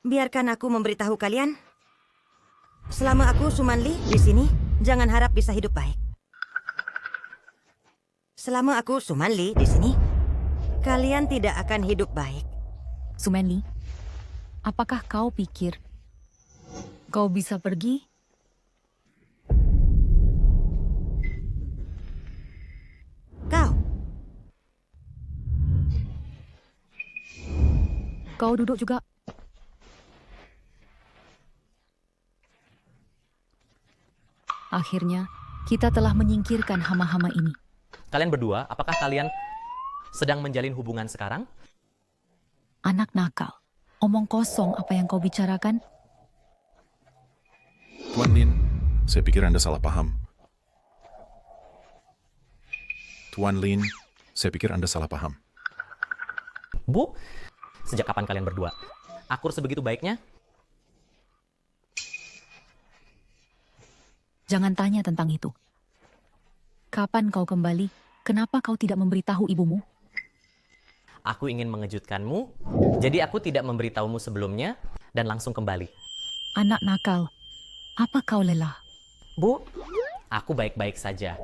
Biarkan aku memberitahu kalian. Selama aku Sumanli di sini, jangan harap bisa hidup baik. Selama aku Sumanli di sini, kalian tidak akan hidup baik. Sumanli, apakah kau pikir kau bisa pergi? Kau duduk juga. Akhirnya, kita telah menyingkirkan hama-hama ini. Kalian berdua, apakah kalian sedang menjalin hubungan sekarang? Anak nakal. Omong kosong apa yang kau bicarakan? Tuan Lin, saya pikir Anda salah paham. Tuan Lin, saya pikir Anda salah paham. Bu, sejak kapan kalian berdua akur sebegitu baiknya? Jangan tanya tentang itu. Kapan kau kembali? Kenapa kau tidak memberitahu ibumu? Aku ingin mengejutkanmu, jadi aku tidak memberitahumu sebelumnya dan langsung kembali. Anak nakal, apa kau lelah? Bu, aku baik-baik saja.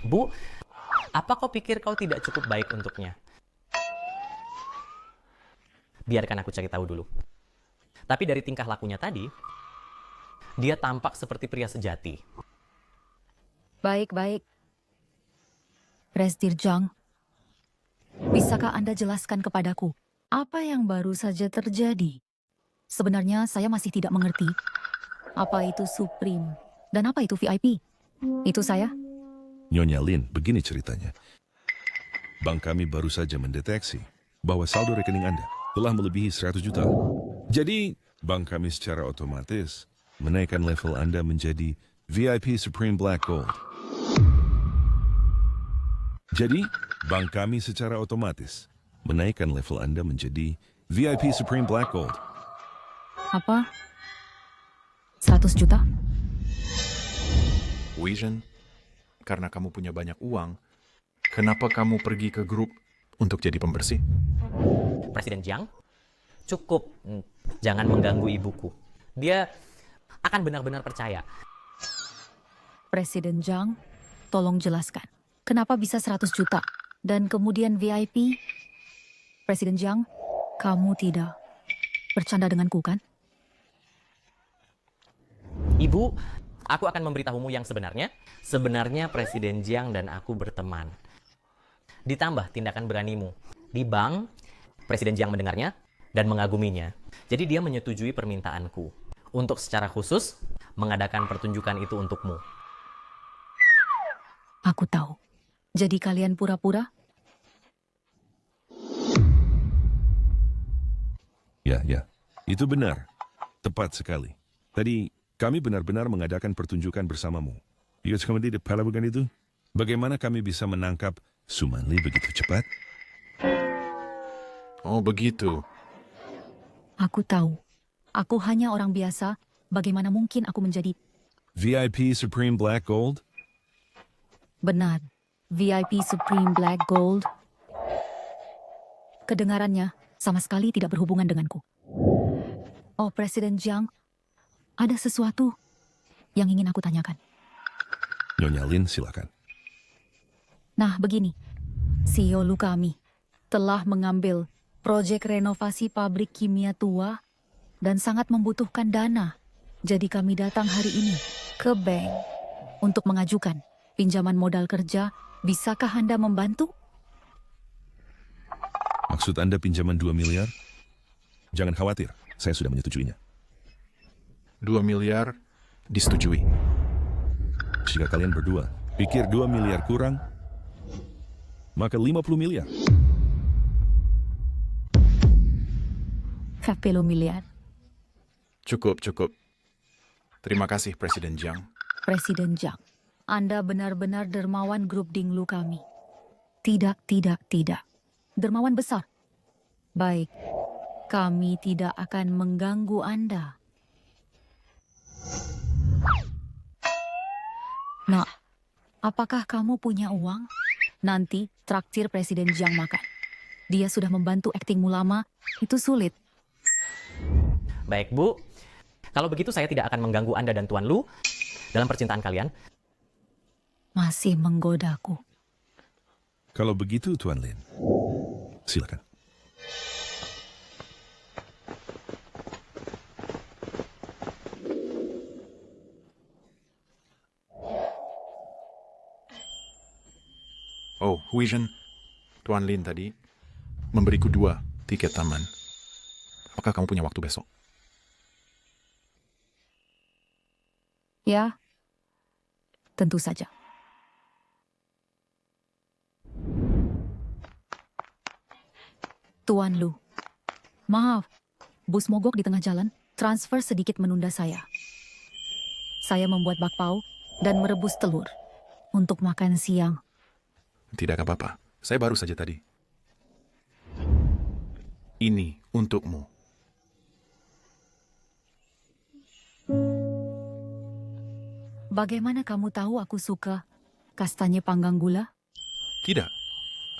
Bu, apa kau pikir kau tidak cukup baik untuknya? Biarkan aku cari tahu dulu. Tapi dari tingkah lakunya tadi, dia tampak seperti pria sejati. Baik-baik. Presdir Jiang, bisakah Anda jelaskan kepadaku apa yang baru saja terjadi? Sebenarnya saya masih tidak mengerti. Apa itu Supreme? Dan apa itu VIP? Itu saya? Nyonya Lin, begini ceritanya. Bank kami baru saja mendeteksi bahwa saldo rekening Anda telah melebihi 100 juta. Jadi, bank kami secara otomatis menaikkan level Anda menjadi VIP Supreme Black Gold. Jadi, bank kami secara otomatis menaikkan level Anda menjadi VIP Supreme Black Gold. Apa? 100 juta? Vision, karena kamu punya banyak uang, kenapa kamu pergi ke grup untuk jadi pembersih? Presiden Jiang, cukup. Jangan mengganggu ibuku. Dia akan benar-benar percaya. Presiden Jiang, tolong jelaskan. Kenapa bisa 100 juta? Dan kemudian VIP? Presiden Jiang, kamu tidak bercanda denganku, kan? Ibu, aku akan memberitahumu yang sebenarnya. Sebenarnya Presiden Jiang dan aku berteman. Ditambah tindakan beranimu. Di bank, Presiden Jiang mendengarnya dan mengaguminya. Jadi dia menyetujui permintaanku untuk secara khusus mengadakan pertunjukan itu untukmu. Aku tahu. Jadi kalian pura-pura? Ya. Itu benar. Tepat sekali. Tadi kami benar-benar mengadakan pertunjukan bersamamu. Ingat kembali di pelabuhan itu? Bagaimana kami bisa menangkap Sumanli begitu cepat? Oh, begitu. Aku tahu. Aku hanya orang biasa. Bagaimana mungkin aku menjadi... VIP Supreme Black Gold? Benar. VIP Supreme Black Gold. Kedengarannya sama sekali tidak berhubungan denganku. Oh, Presiden Jiang, ada sesuatu yang ingin aku tanyakan. Nyonya Lin, silakan. Nah, begini. CEO Lukami telah mengambil proyek renovasi pabrik kimia tua dan sangat membutuhkan dana. Jadi kami datang hari ini ke bank untuk mengajukan pinjaman modal kerja. Bisakah Anda membantu? Maksud Anda pinjaman 2 miliar? Jangan khawatir, saya sudah menyetujuinya. 2 miliar disetujui. Jika kalian berdua pikir 2 miliar kurang, maka 50 miliar. 50 miliar. Cukup. Terima kasih, Presiden Jiang. Presiden Jiang, Anda benar-benar dermawan grup Dinglu kami. Tidak. Dermawan besar. Baik, kami tidak akan mengganggu Anda. Nak, apakah kamu punya uang? Nanti traktir Presiden Jiang makan. Dia sudah membantu aktingmu lama, itu sulit. Baik, Bu. Kalau begitu saya tidak akan mengganggu Anda dan Tuan Lu dalam percintaan kalian. Masih menggodaku. Kalau begitu, Tuan Lin, silakan. Oh, Vision, Tuan Lin tadi memberiku 2 tiket taman. Apakah kamu punya waktu besok? Ya, tentu saja. Tuan Lu, maaf, bus mogok di tengah jalan, transfer sedikit menunda saya. Saya membuat bakpao dan merebus telur untuk makan siang. Tidak apa-apa, saya baru saja tadi. Ini untukmu. Bagaimana kamu tahu aku suka kastanye panggang gula? Tidak,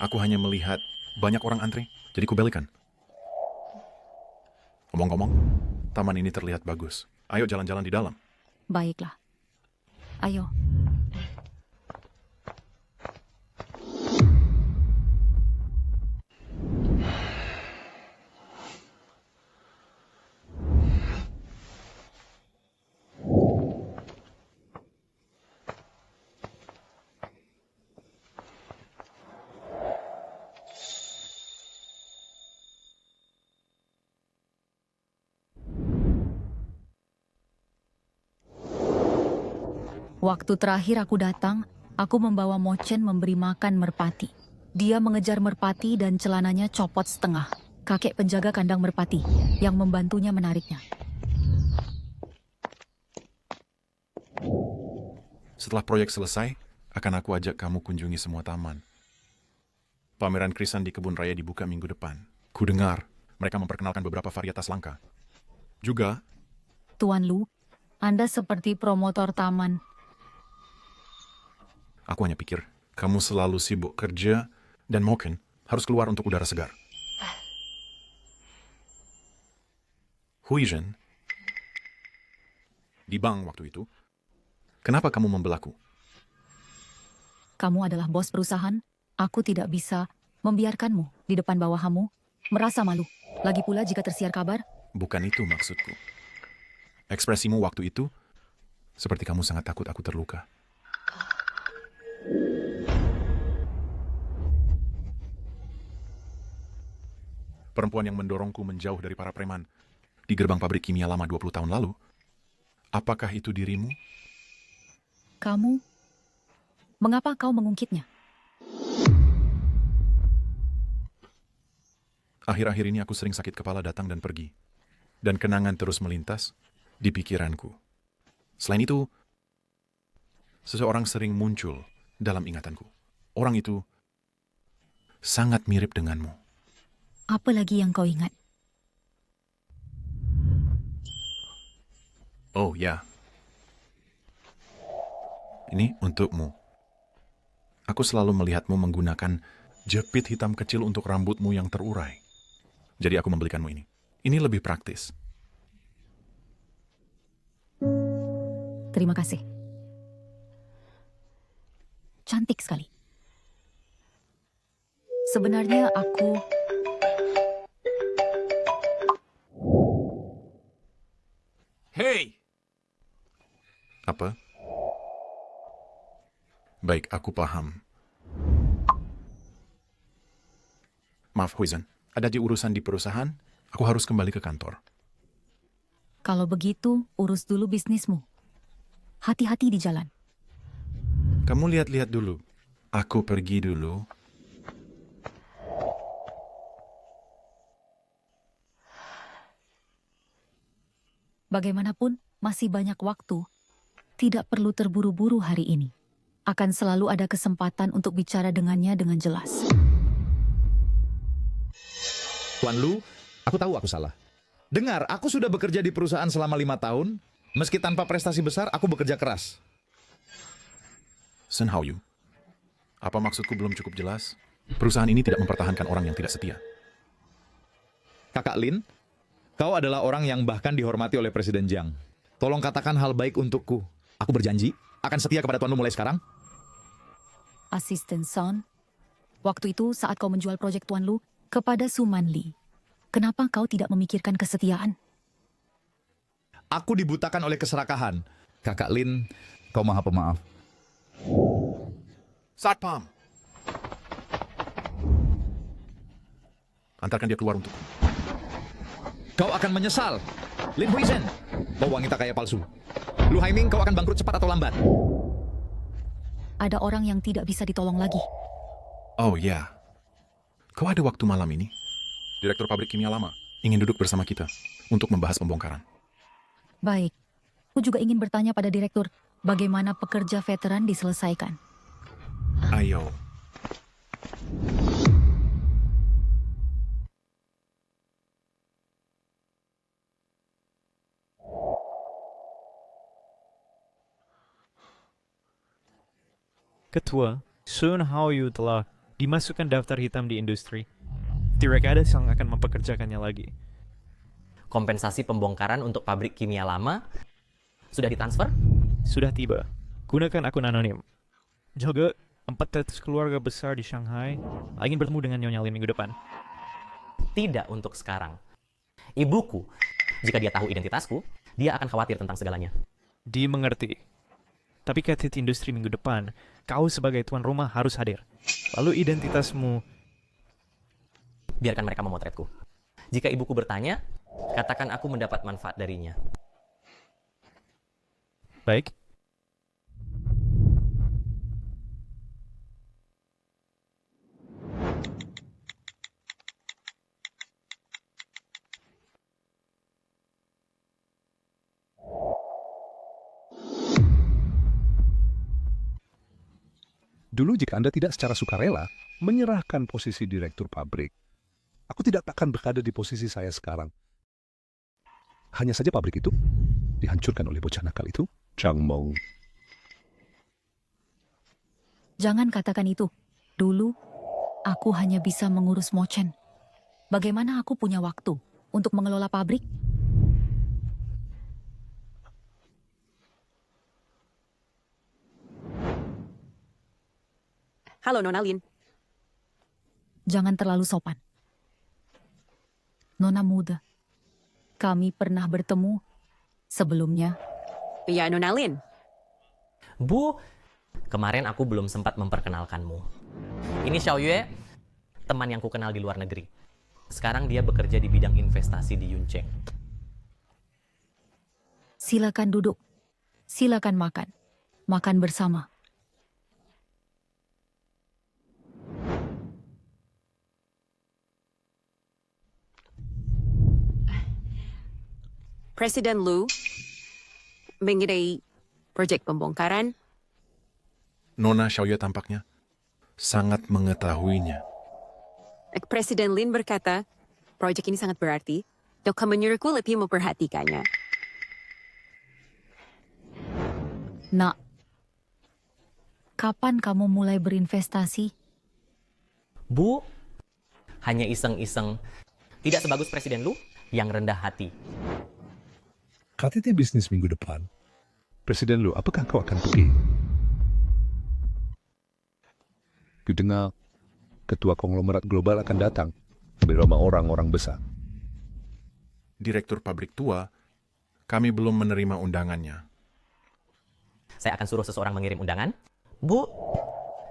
aku hanya melihat banyak orang antre, jadi kubelikan. Ngomong-ngomong, taman ini terlihat bagus. Ayo jalan-jalan di dalam. Baiklah. Ayo. Waktu terakhir aku datang, aku membawa Mochen memberi makan merpati. Dia mengejar merpati dan celananya copot setengah. Kakek penjaga kandang merpati yang membantunya menariknya. Setelah proyek selesai, akan aku ajak kamu kunjungi semua taman. Pameran krisan di kebun raya dibuka minggu depan. Ku dengar mereka memperkenalkan beberapa varietas langka. Juga, Tuan Lu, Anda seperti promotor taman. aku hanya pikir kamu selalu sibuk kerja dan mungkin harus keluar untuk udara segar. Huijin, di bank waktu itu, kenapa kamu membelaku? Kamu adalah bos perusahaan. Aku tidak bisa membiarkanmu di depan bawahanmu merasa malu. Lagi pula jika tersiar kabar. Bukan itu maksudku. Ekspresimu waktu itu, seperti kamu sangat takut aku terluka. Perempuan yang mendorongku menjauh dari para preman di gerbang pabrik kimia lama 20 tahun lalu, apakah itu dirimu? Kamu, mengapa kau mengungkitnya? Akhir-akhir ini aku sering sakit kepala datang dan pergi. Dan kenangan terus melintas di pikiranku. Selain itu, seseorang sering muncul dalam ingatanku. Orang itu sangat mirip denganmu. Apa lagi yang kau ingat? Oh ya. Ini untukmu. Aku selalu melihatmu menggunakan jepit hitam kecil untuk rambutmu yang terurai. Jadi aku membelikanmu ini. Ini lebih praktis. Terima kasih. Cantik sekali. Sebenarnya aku... Hey! Apa? Baik, aku paham. Maaf, Huizan. Ada di urusan di perusahaan, aku harus kembali ke kantor. Kalau begitu, urus dulu bisnismu. Hati-hati di jalan. Kamu lihat-lihat dulu. Aku pergi dulu. Bagaimanapun, masih banyak waktu. Tidak perlu terburu-buru hari ini. Akan selalu ada kesempatan untuk bicara dengannya dengan jelas. Tuan Lu, aku tahu aku salah. Dengar, aku sudah bekerja di perusahaan selama 5 tahun. Meski tanpa prestasi besar, aku bekerja keras. Sen Haoyu, apa maksudku belum cukup jelas? Perusahaan ini tidak mempertahankan orang yang tidak setia. Kakak Lin, kau adalah orang yang bahkan dihormati oleh Presiden Jiang. Tolong katakan hal baik untukku. Aku berjanji akan setia kepada Tuan Lu mulai sekarang. Asisten Son, waktu itu saat kau menjual proyek Tuan Lu kepada Suman Lee, kenapa kau tidak memikirkan kesetiaan? Aku dibutakan oleh keserakahan. Kakak Lin, kau maha pemaaf. Satpam! Antarkan dia keluar untukku. Kau akan menyesal. Lin Huizhen, kau wanita kaya palsu. Lu Haiming, kau akan bangkrut cepat atau lambat. Ada orang yang tidak bisa ditolong lagi. Oh ya. Kau ada waktu malam ini? Direktur pabrik kimia lama ingin duduk bersama kita untuk membahas pembongkaran. Baik. Aku juga ingin bertanya pada direktur, bagaimana pekerja veteran diselesaikan? Ayo. Ketua, Sun Haoyu telah dimasukkan daftar hitam di industri. Tidak ada yang akan mempekerjakannya lagi. Kompensasi pembongkaran untuk pabrik kimia lama sudah ditransfer? Sudah tiba. Gunakan akun anonim. Juga 400 keluarga besar di Shanghai ingin bertemu dengan Nyonya Lin minggu depan. Tidak untuk sekarang. Ibuku, jika dia tahu identitasku, dia akan khawatir tentang segalanya. Dimengerti. Tapi kredit industri minggu depan, kau sebagai tuan rumah harus hadir. Lalu identitasmu... Biarkan mereka memotretku. Jika ibuku bertanya, katakan aku mendapat manfaat darinya. Baik. Dulu jika Anda tidak secara sukarela menyerahkan posisi direktur pabrik, aku tidak akan berada di posisi saya sekarang. Hanya saja pabrik itu dihancurkan oleh bocah nakal itu, Chang Mong. Jangan katakan itu. Dulu, aku hanya bisa mengurus Mo Chen. Bagaimana aku punya waktu untuk mengelola pabrik? Halo, Nona Lin. Jangan terlalu sopan. Nona muda. Kami pernah bertemu sebelumnya. Ya, Nona Lin. Bu, kemarin aku belum sempat memperkenalkanmu. Ini Xiao Yue, teman yang ku kenal di luar negeri. Sekarang dia bekerja di bidang investasi di Yuncheng. Silakan duduk. Silakan makan. Makan bersama. Presiden Lu mengenai proyek pembongkaran. Nona Xiaoyue tampaknya sangat mengetahuinya. Presiden Lin berkata, proyek ini sangat berarti, dan menyuruhku lebih memperhatikannya. Nak, kapan kamu mulai berinvestasi? Bu, hanya iseng-iseng. Tidak sebagus Presiden Lu yang rendah hati. KTT bisnis minggu depan. Presiden Lu, apakah kau akan pergi? Kudengar, ketua konglomerat global akan datang bersama orang-orang besar. Direktur pabrik tua, kami belum menerima undangannya. Saya akan suruh seseorang mengirim undangan. Bu,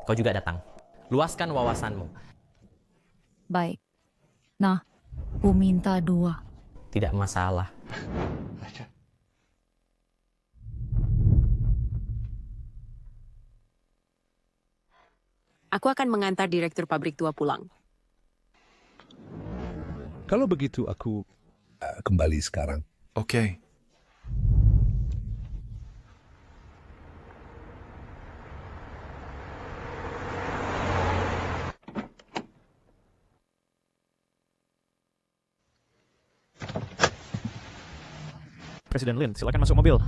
kau juga datang. Luaskan wawasanmu. Baik. Nah, ku minta 2. Tidak masalah. Aku akan mengantar direktur pabrik tua pulang. Kalau begitu aku kembali sekarang. Oke. Presiden Lin, silakan masuk mobil.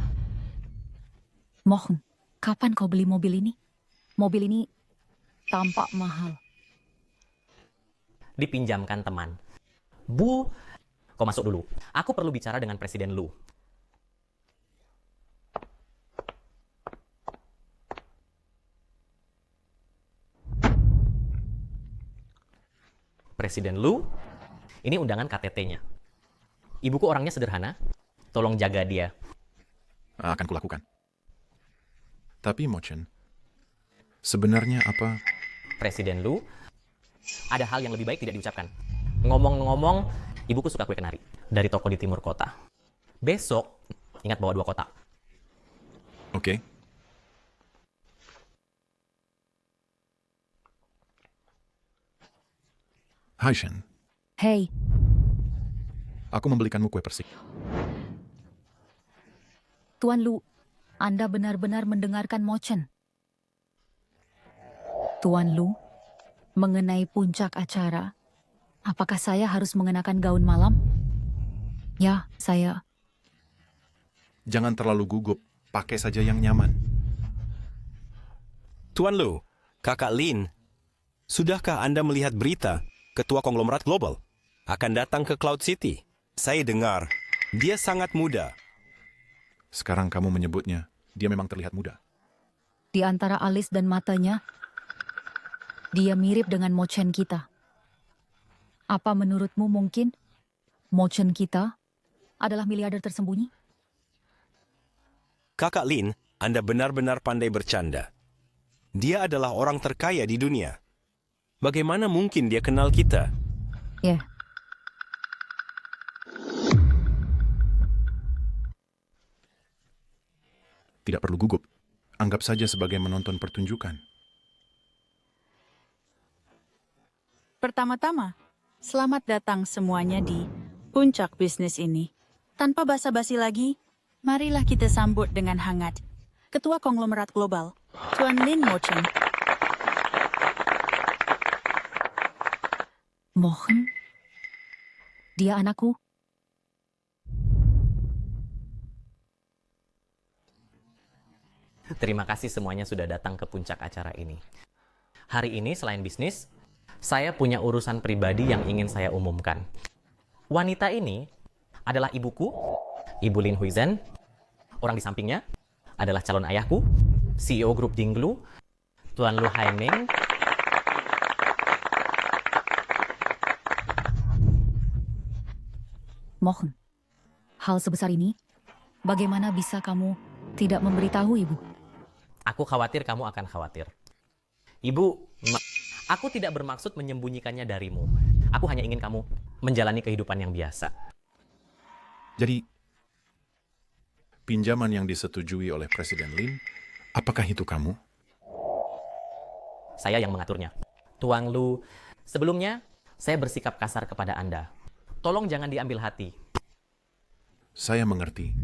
Mohon, kapan kau beli mobil ini? Mobil ini tampak mahal. Dipinjamkan teman. Bu, kau masuk dulu. Aku perlu bicara dengan Presiden Lu. Presiden Lu, ini undangan KTT-nya. Ibuku orangnya sederhana. Tolong jaga dia. Akan kulakukan. Tapi Mo Chen, sebenarnya apa? Presiden Lu, ada hal yang lebih baik tidak diucapkan. Ngomong-ngomong, ibuku suka kue kenari dari toko di timur kota. Besok, ingat bawa 2 kotak. Oke. Hai Shen, Hei, aku membelikanmu kue persik. Tuan Lu, Anda benar-benar mendengarkan Mo Chen. Tuan Lu, mengenai puncak acara, apakah saya harus mengenakan gaun malam? Ya, saya. Jangan terlalu gugup, pakai saja yang nyaman. Tuan Lu, Kakak Lin, sudahkah Anda melihat berita ketua konglomerat global akan datang ke Cloud City? Saya dengar, dia sangat muda. Sekarang kamu menyebutnya, dia memang terlihat muda. Di antara alis dan matanya, dia mirip dengan Mo Chen kita. Apa menurutmu mungkin Mo Chen kita adalah miliarder tersembunyi? Kakak Lin, Anda benar-benar pandai bercanda. Dia adalah orang terkaya di dunia. Bagaimana mungkin dia kenal kita? Ya. Tidak perlu gugup. Anggap saja sebagai menonton pertunjukan. Pertama-tama, selamat datang semuanya di puncak bisnis ini. Tanpa basa-basi lagi, marilah kita sambut dengan hangat Ketua Konglomerat Global, Tuan Lin Mo Chen. Mohon. Dia anakku. Terima kasih semuanya sudah datang ke puncak acara ini. Hari ini selain bisnis, saya punya urusan pribadi yang ingin saya umumkan. Wanita ini adalah ibuku, Ibu Lin Huizhen. Orang di sampingnya adalah calon ayahku, CEO Grup Dinglu, Tuan Lu Haiming. Mohon. Hal sebesar ini, bagaimana bisa kamu tidak memberitahu ibu? Aku khawatir kamu akan khawatir. Ibu, aku tidak bermaksud menyembunyikannya darimu. Aku hanya ingin kamu menjalani kehidupan yang biasa. Jadi, pinjaman yang disetujui oleh Presiden Lin, apakah itu kamu? Saya yang mengaturnya. Tuan Lu, sebelumnya saya bersikap kasar kepada Anda. Tolong jangan diambil hati. Saya mengerti.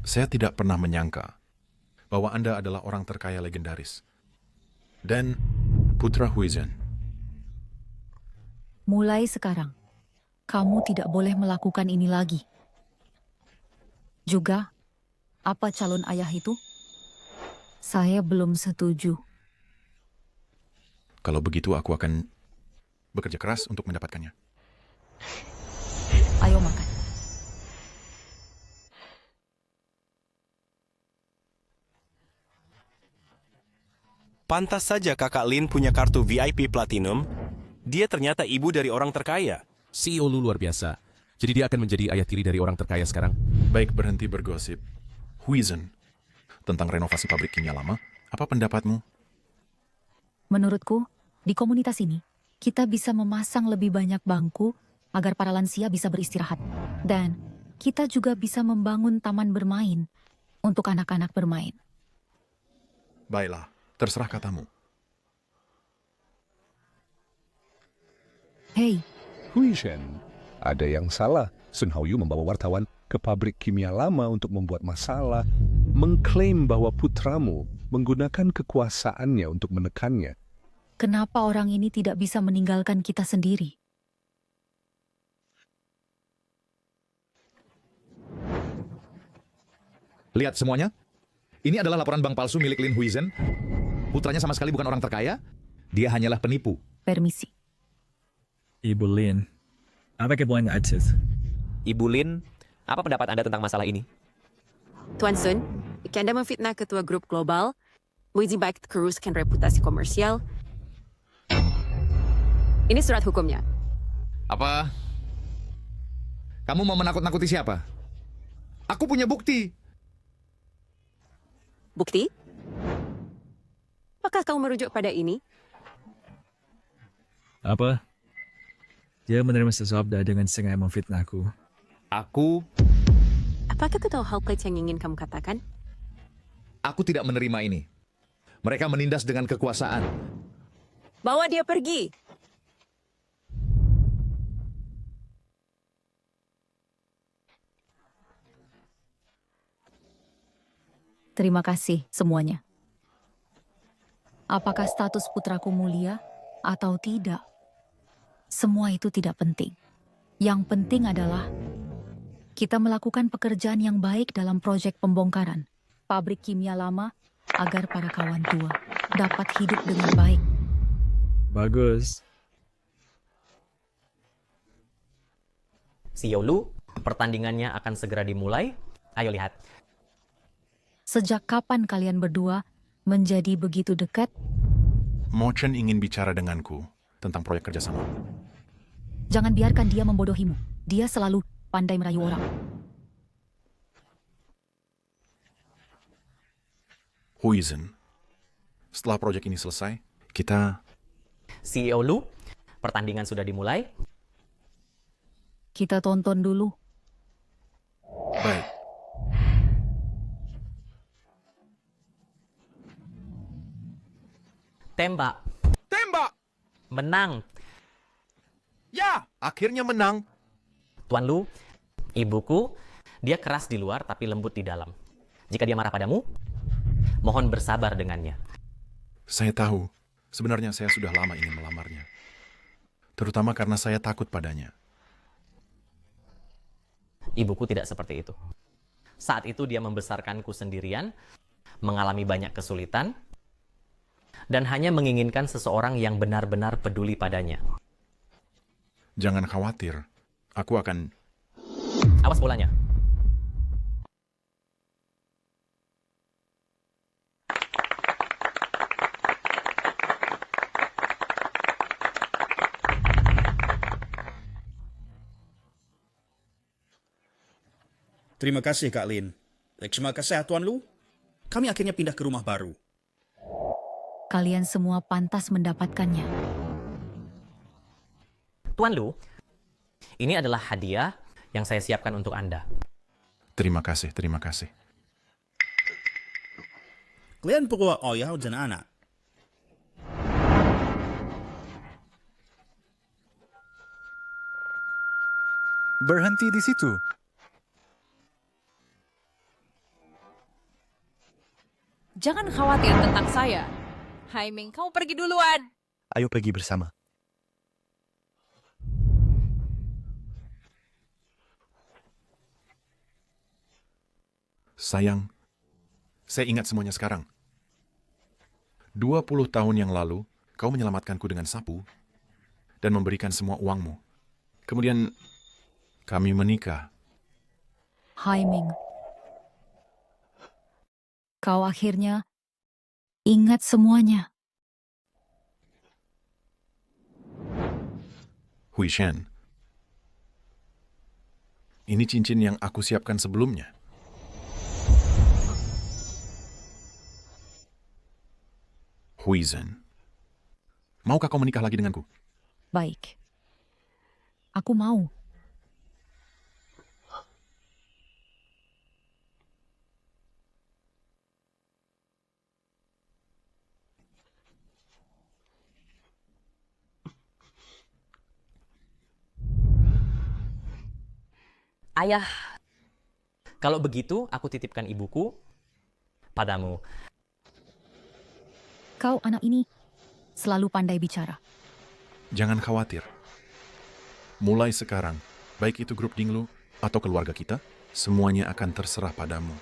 Saya tidak pernah menyangka bahwa Anda adalah orang terkaya legendaris. Dan Putra Huizhen. Mulai sekarang, kamu tidak boleh melakukan ini lagi. Juga, apa calon ayah itu? Saya belum setuju. Kalau begitu aku akan bekerja keras untuk mendapatkannya. Ayo makan. Pantas saja kakak Lin punya kartu VIP Platinum. Dia ternyata ibu dari orang terkaya. CEO Lu luar biasa. Jadi dia akan menjadi ayah tiri dari orang terkaya sekarang. Baik, berhenti bergosip. Huizhen, tentang renovasi pabrik kimia lama, apa pendapatmu? Menurutku, di komunitas ini, kita bisa memasang lebih banyak bangku agar para lansia bisa beristirahat. Dan kita juga bisa membangun taman bermain untuk anak-anak bermain. Baiklah, terserah katamu. Hei, Huizhen, ada yang salah. Sun Haoyu membawa wartawan ke pabrik kimia lama untuk membuat masalah, mengklaim bahwa putramu menggunakan kekuasaannya untuk menekannya. kenapa orang ini tidak bisa meninggalkan kita sendiri? Lihat semuanya. Ini adalah laporan bank palsu milik Lin Huizhen. Putranya sama sekali bukan orang terkaya. Dia hanyalah penipu. Permisi. Ibu Lin, apa kebuannya Aziz? Ibu Lin, apa pendapat Anda tentang masalah ini? Tuan Sun, Anda memfitnah ketua grup global, mengizinkan keruskan reputasi komersial. Ini surat hukumnya. Apa? Kamu mau menakut-nakuti siapa? Aku punya bukti. Bukti? Apakah kamu merujuk pada ini? Apa? Dia menerima sesuap dengan sengaja memfitnahku. Aku... Apakah kau tahu hal pahit yang ingin kamu katakan? Aku tidak menerima ini. Mereka menindas dengan kekuasaan. Bawa dia pergi. Terima kasih semuanya. Apakah status putraku mulia atau tidak? Semua itu tidak penting. Yang penting adalah kita melakukan pekerjaan yang baik dalam proyek pembongkaran pabrik kimia lama agar para kawan tua dapat hidup dengan baik. Bagus. CEO Lu, pertandingannya akan segera dimulai. Ayo lihat. Sejak kapan kalian berdua menjadi begitu dekat? Mo Chen ingin bicara denganku tentang proyek kerjasama. Jangan biarkan dia membodohimu. Dia selalu pandai merayu orang. Huizhen, setelah proyek ini selesai, kita... CEO Lu, pertandingan sudah dimulai. Kita tonton dulu. Baik. Tembak. Tembak! Menang. Ya, akhirnya menang. Tuan Lu, ibuku, dia keras di luar tapi lembut di dalam. Jika dia marah padamu, mohon bersabar dengannya. Saya tahu, sebenarnya saya sudah lama ingin melamarnya. terutama karena saya takut padanya. Ibuku tidak seperti itu. Saat itu dia membesarkanku sendirian, mengalami banyak kesulitan, dan hanya menginginkan seseorang yang benar-benar peduli padanya. Jangan khawatir, aku akan... Awas bolanya. Terima kasih, Kak Lin. Terima kasih, Tuan Lu. Kami akhirnya pindah ke rumah baru. Kalian semua pantas mendapatkannya. Tuan Lu, ini adalah hadiah yang saya siapkan untuk Anda. Terima kasih, terima kasih. Kalian perlu ayah dan anak. Berhenti di situ. Jangan khawatir tentang saya. Haiming, kamu pergi duluan. Ayo pergi bersama. Sayang, saya ingat semuanya sekarang. 20 tahun yang lalu, kau menyelamatkanku dengan sapu dan memberikan semua uangmu. Kemudian, kami menikah. Haiming, kau akhirnya ingat semuanya. Hui Shen, ini cincin yang aku siapkan sebelumnya. Hui Zhen, maukah kau menikah lagi denganku? Baik. Aku mau. Ayah, kalau begitu aku titipkan ibuku padamu. Kau anak ini selalu pandai bicara. Jangan khawatir. Mulai sekarang, baik itu grup Dinglu atau keluarga kita, semuanya akan terserah padamu.